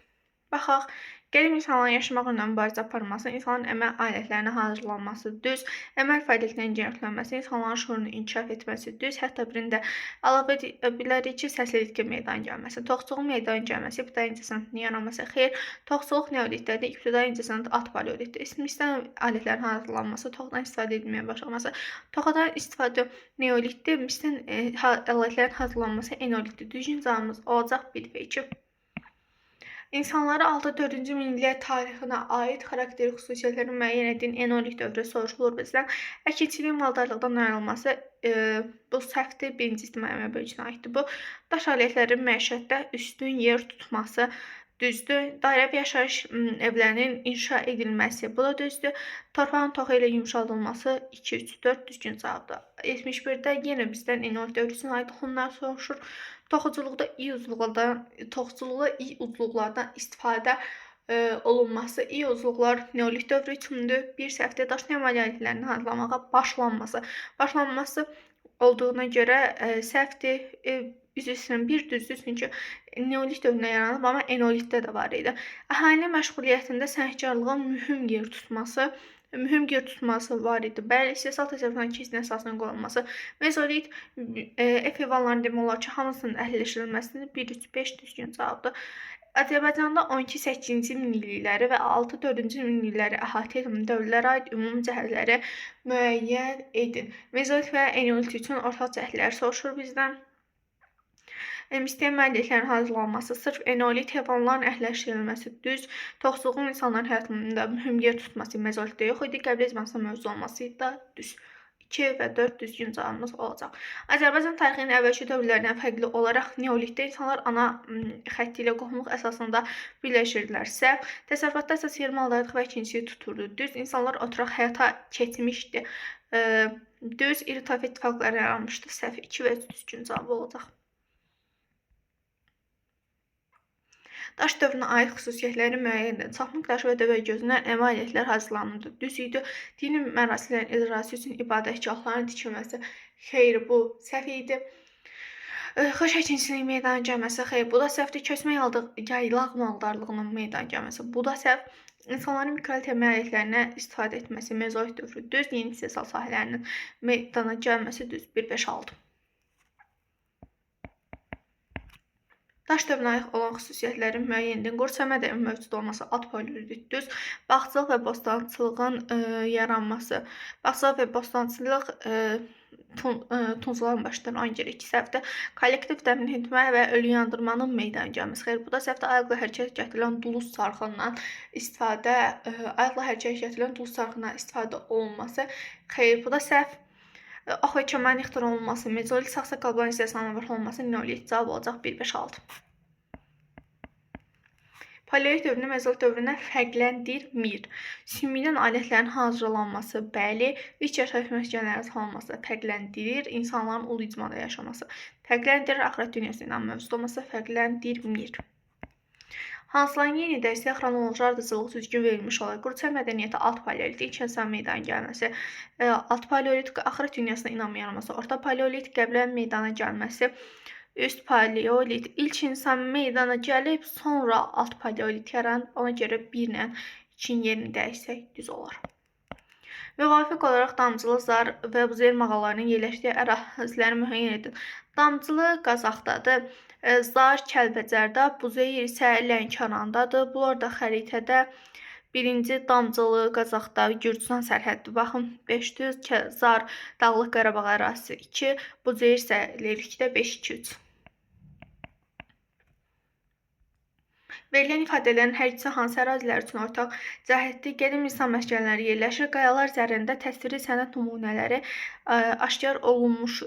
Baxaq. Qədim insanların yaşamaqla mübarizə aparması, insanların əməl alətlərinin hazırlanması düz, əməl fəaliyyətlərinin genişlənməsi, insanların şuurunu inkişaf etməsi düz, hətta birində əlavə bilərik ki, səslilikə meydana gəlməsi, toxçuluğun meydana gəlməsi, ibtidai incəsənətinin yaranması xeyr, toxçuluq neolitdədir, ibtidai incəsənət at paleolitdir. İstimistən alətlərin hazırlanması, toxdan istifadə edilməyə başlaması, toxadan istifadə neolitdir, misdən alətlərin hazırlanması eneolitdir. Düzgün cavabımız olacaq 1 və 2. İnsanları 6-4-cü minillik tarixinə aid xarakteri xüsusiyyətlərini müəyyən edin. Eneolit dövrü soruşulur bizdən. Əkinçiliyin maldarlıqdan ayrılması bu səhvdir. Birinci ictimai əmək bölgüsünə aiddir bu. Daş alətlərin məişətdə üstün yer tutması düzdür. Dairəvi yaşayış evlərinin inşa edilməsi bu da düzdür. Torpağın toxu ilə yumşaldılması 2-3-4 düzgün cavabdır. 71-də yenə bizdən eneolit dövrüsünə aid xunlar soruşur. Toxuculuqda iyi uzluqlardan istifadə olunması, iyi uzluqlar neolit dövrü üçündür. Bir səhvdir. Daş əməli alətlərinin hazırlamağa başlanması olduğuna görə səhvdir. Üzr istəyirəm, bir düzdür, çünki neolit dövründə yaranıb, amma eneolitdə də var idi. Əhalinin məşğuliyyətində sənətkarlığın mühüm yer tutması var idi. Bəli, istehsal təsərrüfatının keçid əsasının qoyulması, mezolit, heyvanların demək olar ki, hamısının əhliləşdirilməsini 1-3-5 düzgün cavabdır. Azərbaycanda 12-8-ci minillikləri və 6-4-cü minillikləri əhatə edən dövrlərə aid ümumi cəhətləri müəyyən edin. Mezolit və eneolit üçün ortaq cəhətləri soruşur bizdən. İstəyən məliyyətlərin hazırlanması, sırf eneolit heyvanların əhləşdirilməsi düz, toxçuluğun insanların həyatında mühüm yer tutması mezolitdə yox idi, qəblə icmasının mövzu olması da düz. 2 və 4 düzgün cavabımız olacaq. Azərbaycan tarixinin əvvəlki dövrlərindən fərqli olaraq neolitdə insanlar ana xətti ilə qohumluq əsasında birləşirdilər. Səhv, təsərrüfatda əsas yer maldarlıq və əkinçilik tuturdu. Düz, insanlar oturaq həyata keçmişdi. Düz, iritav ittifaqları yaranmışdı. Səhv, 2 və 3 düzgün cavabı olacaq. Daş dövrünə aid xüsusiyyətləri müəyyəndir. Çapmaq daşı və dövə gözündən əmək alətlər hazırlanırdı. Düz idi. Dini mərasimlərin icrası üçün ibadətgahların tikilməsi xeyr, bu səhv idi. Xış əkinçiliyin meydana gəlməsi xeyr, bu da səhvdir. Köçmə yaylaq maldarlığının meydana gəlməsi, bu da səhv. İnsanların mikrolit əmək alətlərinə istifadə etməsi mezolit dövrü düz. Yeni istehsal sahələrinin meydana gəlməsi düz. 1-5-6. Daş dövrünə aid olan xüsusiyyətlərin müəyyəndir. Qurçəmə dövrünün mövcud olması at paleolit düz. Bağçılıq və bostançılığın yaranması. Bağçılıq və bostançılıq Tunçların başından öncə 2 səhvdir. Kollektiv dəmin hitmə və ölü yandırmanın meydana gəlməsi. Xeyr, bu da səhvdir. Ayaqla hərəkət gətirilən duluz sarxından istifadə, ayaqla hərəkət gətirilən duluz sarxından istifadə olunması. Xeyr, bu da səhv. Ox və kəmərin ixtira olunması, mezolit saxsa qabların hissəsinin olması neolit cavab olacaq 1, 5, 6. Paleolit dövrünü mezolit dövründən fərqləndirmir. Sümükdən alətlərin hazırlanması, bəli, iç yaşayış məskənlərinin salınması fərqləndirir. İnsanların ulu icmada yaşaması fərqləndirir. Axirət dünyası ilə mövcud olması fərqləndirmir. Hansıların yeni dərsə xronoloji ardıcılıq düzgün verilmiş olaraq Quruçay mədəniyyəti alt paleolit, ilk insan meydana gəlməsi, alt paleolit axirət dünyasına inanma yaranması, orta paleolit qəblə meydana gəlməsi, üst paleolit ilk insan meydana gəlib, sonra alt paleolit yaranıb. Ona görə 1 ilə 2-nin yerini dəyişsək düz olar. Müvafiq olaraq damcılı zar və buzeyr mağaralarının yerləşdiyi əraziləri müəyyən edin. Damcılı Qazaxdadır, zar Kəlbəcərdə, buzeyr isə Lənkərandadır. Bunlar da xəritədə birinci damcılı Qazaxda Gürcüstan sərhəddir. Baxın 500, zar Dağlıq Qarabağ ərazisi 2, buzeyr isə Lerikdə 5, 2, 3. Verilən ifadələrin hər ikisi hansı ərazilər üçün ortaq cəhətli qədim insan məskənləri yerləşir? Qayalar üzərində təsviri sənət nümunələri aşkar olunmuş,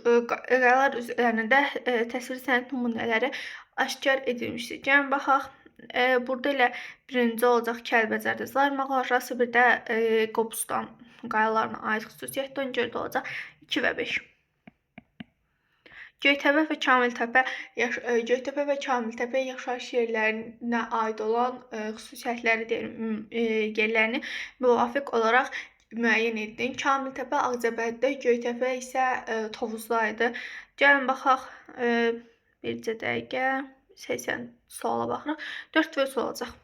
qayalar üzərində təsviri sənət nümunələri aşkar edilmişdir. Gəlin baxaq. Burada elə birinci olacaq Kəlbəcərdə zar mağarası, bir də Qobustan qayalarına aid xüsusiyyətdir. Ona görə də olacaq 2 və 5. Göytəpə və Kamiltəpə yaşayış yerlərinə aid olan xüsusiyyətləri yerlərini müvafiq olaraq müəyyən edin. Kamiltəpə Ağcabəddə, Göytəpə isə Tovuzda idi. Gəlin baxaq, bircə dəqiqə, 80 suala baxırıq. 4 və 3 olacaq.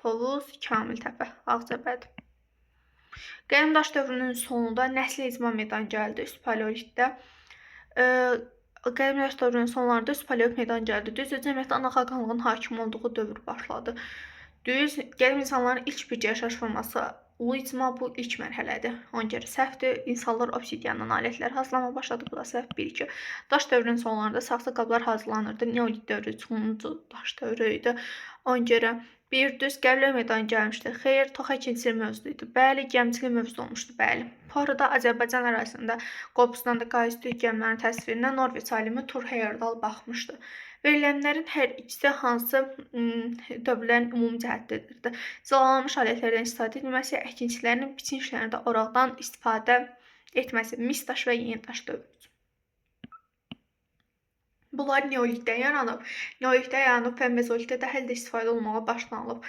Tovuz, Kamiltəpə, Ağcabəd. Qədim daş dövrünün sonunda nəsli icma meydana gəldi üst paleolitdə. Qədim daş dövrünün sonlarında üst paleolit meydana gəldi. Düz cəmiyyətdə ana xaqanlığın hakim olduğu dövr başladı. Düz qədim insanların ilk bircə yaşayış forması ulu icma bu ilk mərhələdir. Ona görə səhvdir. İnsanlar obsidiyandan alətlər hazırlamağa başladı. Bu da səhv 1, 2. Daş dövrünün sonlarında saxsı qablar hazırlanırdı. Neolit dövrü sonuncu daş dövrü idi. Ona görə 1 düz qəblə meydana gəlmişdi. Xeyr, toxa keçici mövzudu idi. Bəli, gəmçilik mövzusu olmuşdu. Bəli. Burada Azərbaycan ərazisində Qobustanda qaysitük gəmilərin təsvirinə Norveç alimi Tur Heyerdahl baxmışdı. Verilənlərin hər ikisi hansı dövrlərin ümumi cəhətlidir? Zəlallanmış alətlərdən istifadə edilməsi, əkinçilərin biçin işlərində oraqdan istifadə etməsi, mis daş və yeni daş dövrü. Bunlar neolitdə yaranıb. Neolitdə yaranıb və mezolitdə də hələ də istifadə olunmağa başlanılıb.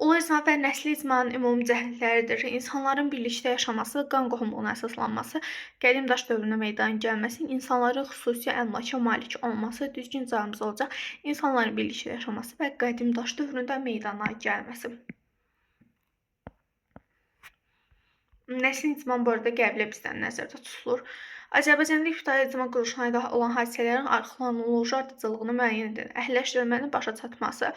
Ulu icma və nəsli icmanın ümumi cəhətləridir. İnsanların birlikdə yaşaması, qan qohumluğuna əsaslanması, qədim daş dövrünə meydana gəlməsi, insanların xüsusi əmlaka malik olması, düzgün cavabımız olacaq. İnsanların birlikdə yaşaması və qədim daş dövründə meydana gəlməsi. Nəsli icma bu arada qəblə bizdən nəzərdə tutulur. Azərbaycanda ibtidai icma quruluşuna aid olan hadisələrin xronoloji ardıcıllığını müəyyən edin. Əhəlləşdirmənin başa çatması,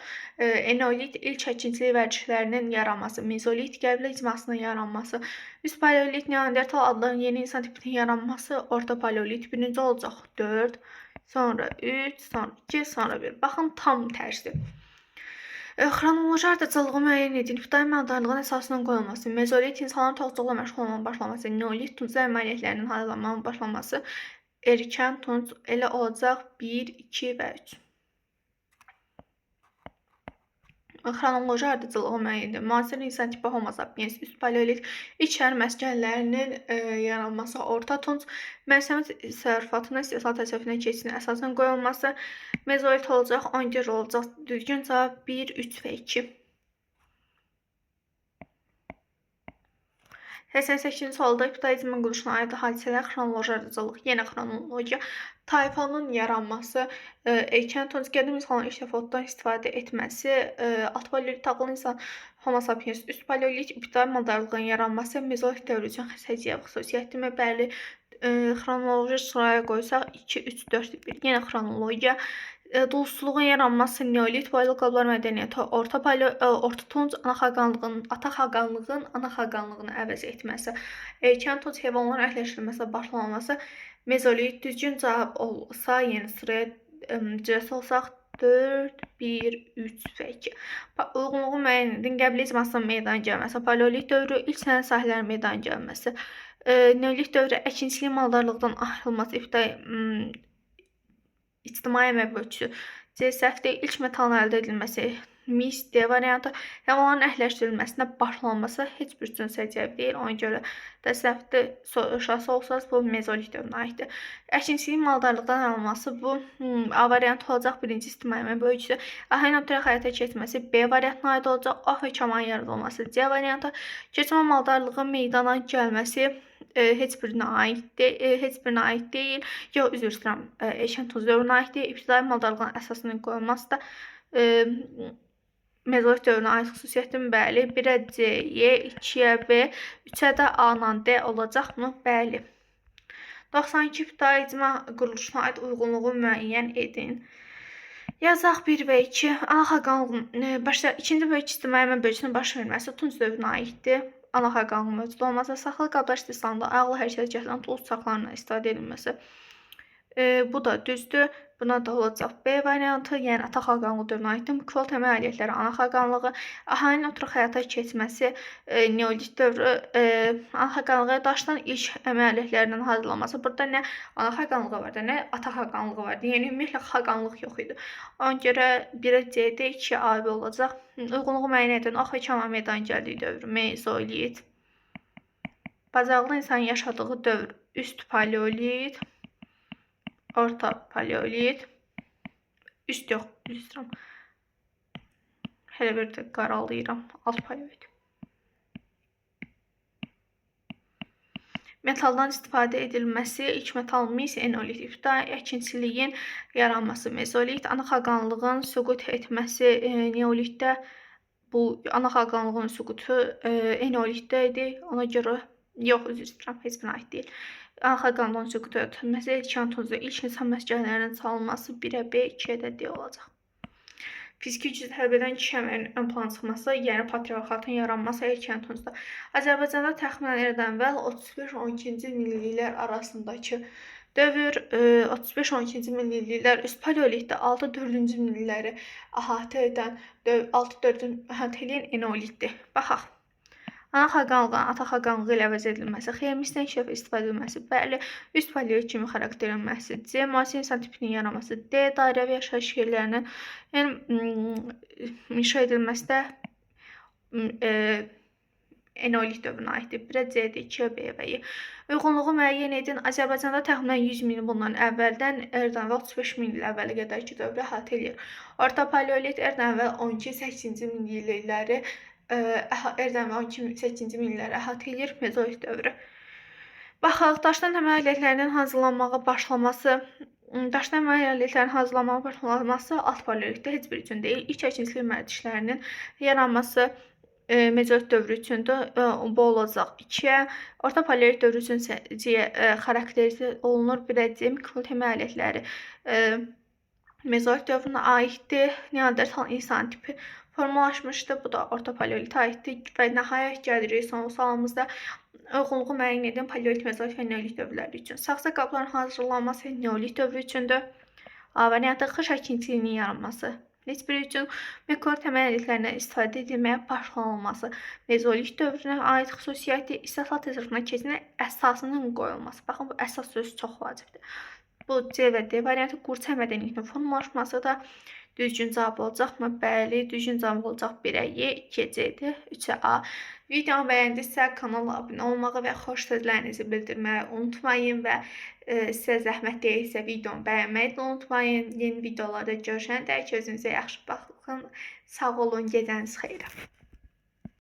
eneolit ilk əkinçilik vərdişlərinin yaranması, mezolit qəblə icmasının yaranması, üst paleolit Neandertal adlı yeni insan tipinin yaranması, orta paleolit birinci olacaq 4, sonra 3, sonra 2, sonra 1. Baxın, tam tərsi. Xronoloji ardıcıllığı müəyyən edin. İbtidai maldarlığın əsasının qoyulması, mezolit insanların toxuculuqla məşğul olmağa başlaması, neolit tunc əməliyyatlarının hazırlanmağa başlaması, erkən tunc elə olacaq 1, 2 və 3. Xronoloji ardıcıllığı müəyyən edin. Müasir insan tipi Homo sapiens, üst paleolit, iç şəhər məskənlərinin yaranması, orta tunc, mərsəmət sərfatının istehsal təsəvvürünə keçsin əsasının qoyulması, mezolit olacaq, 11 olacaq. Düzgün cavab 1, 3 və 2. 88-ci sualda ibtidai icma quruluşuna aid hadisələr xronoloji ardıcıllıq, yenə xronologiya, tayfanın yaranması, erkən tunc, qədim insanların işlafotdan istifadə etməsi, alt paleolit tağlı insan Homo sapiens, üst paleolit ibtidai maldarlığın yaranması, mezolit dövrü üçün xəsəciyyə xüsusiyyətimi bəli, xronoloji sıraya qoysaq 2, 3, 4, 1, yenə xronologiya, Duluzçuluğun yaranması neolit boylu qablar mədəniyyəti orta tunc ata xaqanlığın ana xaqanlığını əvəz etməsi, erkən tunc heyvanların əhləşdirilməsinə başlanması, mezolit düzgün cavab olsa, yəni sıraya cəhs olsaq 4, 1, 3 və 2. Uyğunluğu müəyyən edin. Qəblizmasının meydana gəlməsi, paleolit dövrü, ilk sənət sahələrinin meydana gəlməsi, neolit dövrü əkinçilik maldarlıqdan ayrılması, ictimai əmək bölgüsü, C səhvdir. İlk metalın əldə edilməsi, mis, D variantı, heyvanların əhləşdirilməsinə başlanması heç bir üçün səciyyəvi deyil. Ona görə də səhvdir. Soruşası olsanız, bu mezolit dövrünə aiddir. Əkinçilik maldarlıqdan ayrılması, bu A variantı olacaq. Birinci ictimai əmək bölgüsü. Ahəng oturaq həyata keçməsi B variantına aid olacaq. Ov və kamanın yaradılması C variantı. Keçmə maldarlığın meydana gəlməsi heç birinə aid deyil. Yox, üzr istəyirəm. Erkən tunc dövrünə aiddir. İbtidai maldarlığın əsasının qoyulması da mezolit dövrünə aid xüsusiyyətim, bəli. 1-ə C, Y, 2-yə B, 3-ə də A ilə D olacaqmı? Bəli. 92 ibtidai icma quruluşuna aid uyğunluğu müəyyən edin. Yazaq 1 və 2. Ana xaqanlığın ikinci böyük ictimai əmək bölgüsünün baş verməsi tunc dövrünə aiddir. Ana xaqanlığın mövcud olması, saxlı qablar istisnasında ayaqlı hərəkət gətirən duluz saxlarından istifadə edilməsi. Bu da düzdür. Buna da olacaq B variantı, yəni ata xaqanlığı dövrünə aiddir. Mikroel təməl əməliyyatları ana xaqanlığı, ahəngin oturaq həyata keçməsi, neolit dövrü, ana xaqanlığa daşınan ilk əməliyyatlarının hazırlanması. Burada nə ana xaqanlığı vardı, nə ata xaqanlığı vardı. Yəni ümumiyyətlə xaqanlıq yox idi. Ona görə 1-ə C-də 2-yə A olacaq. Uyğunluğu müəyyən edin. Ov və kaman meydana gəldiyi dövr mezolit. Bacarıqlı insanın yaşadığı dövr üst paleolit. Orta paleolit, üst yox, üzrəm. Hələ bir də qaralayıram, alt paleolit. Metaldan istifadə edilməsi, ilk metal mis, eneolit, ibtidai əkinçiliyin yaranması, mezolit, ana xaqanlığın süqut etməsi, neolitdə bu ana xaqanlığın süqutu eneolitdə idi. Ona görə yox, üzr istəyirəm, heç birinə aid deyil. Ana xaqanlığın süqut etməsi, erkən tuncda ilk insan məsələlərinin salınması 1-ə B, 2-yə də D olacaq. Fiziki gücü tələb edən kişi əməyinin ön plana çıxması, yəni patriarxatın yaranması erkən tuncda. Azərbaycanda təxminən eradan əvvəl 35-12-ci minilliklər arasındakı dövr, 35-12-ci minilliklər üst paleolitdə 6-4-cü minillikləri əhatə edən, 6-4-ü əhatə edən eneolitdir. Baxaq. Ana xaqanlığın ata xaqanlığı ilə əvəz edilməsi, xeyirmisdən inkişaf istifadə edilməsi, bəli, üst paleolit kimi xarakterlənməsi, C, müasir insan tipinin yaranması, D, dairəvi yaşayış yerlərinin inşa edilməsi də eneolit dövrünə aiddir. 1-ə C-də, 2-yə B və Y. Uyğunluğu müəyyən edin. Azərbaycanda təxminən 100 min bundan əvvəldən eradan əvvəl 35 min il əvvələ qədərki dövrü əhatə edir. Orta paleolit eradan əvvəl 12-8-ci minillikləri eradan əvvəl 12-8-ci minillikləri əhatə edir. Mezolit dövrü. Baxaq, daşdan təməl alətlərinin hazırlanmağa başlaması. Daşdan təməl alətlərinin hazırlanmağa başlaması alt paleolitdə heç bir üçün deyil. İlk əkinçilik mərdişlərinin yaranması mezolit dövrü üçündür. Bu olacaq 2-yə. Orta paleolit dövrü üçün xarakterizə olunur. 1-ə C, mikroel təməl alətləri mezolit dövrünə aiddir. Neandertal insan tipi formalaşmışdı. Bu da orta paleolitə aiddir. Və nəhayət gəlirik son sualımızda. Uyğunluğu müəyyən edin paleolit, mezolit və neolit dövrləri üçün. Saxsı qabların hazırlanması neolit dövrü üçündür. A variantı xış əkinçiliyinin yaranması. Heç biri üçün mikroel təməl alətlərindən istifadə edilməyə başlanılması. Mezolit dövrünə aid xüsusiyyəti istehsal tezliyinə keçən əsasının qoyulması. Baxın, bu əsas sözü çox vacibdir. Bu C və D variantı qurçay mədəniyyətinin formalaşması da düzgün cavab olacaqmı? Bəli, düzgün cavab olacaq 1-ə Y, 2-yə C-dir, 3-ə A. Videomu bəyəndinizsə kanala abunə olmağı və xoş sözlərinizi bildirməyi unutmayın və sizə zəhmət deyilsə videomu bəyənməyi də unutmayın. Yeni videolarda görüşənədək özünüzə yaxşı baxın. Sağ olun, gecəniz xeyir.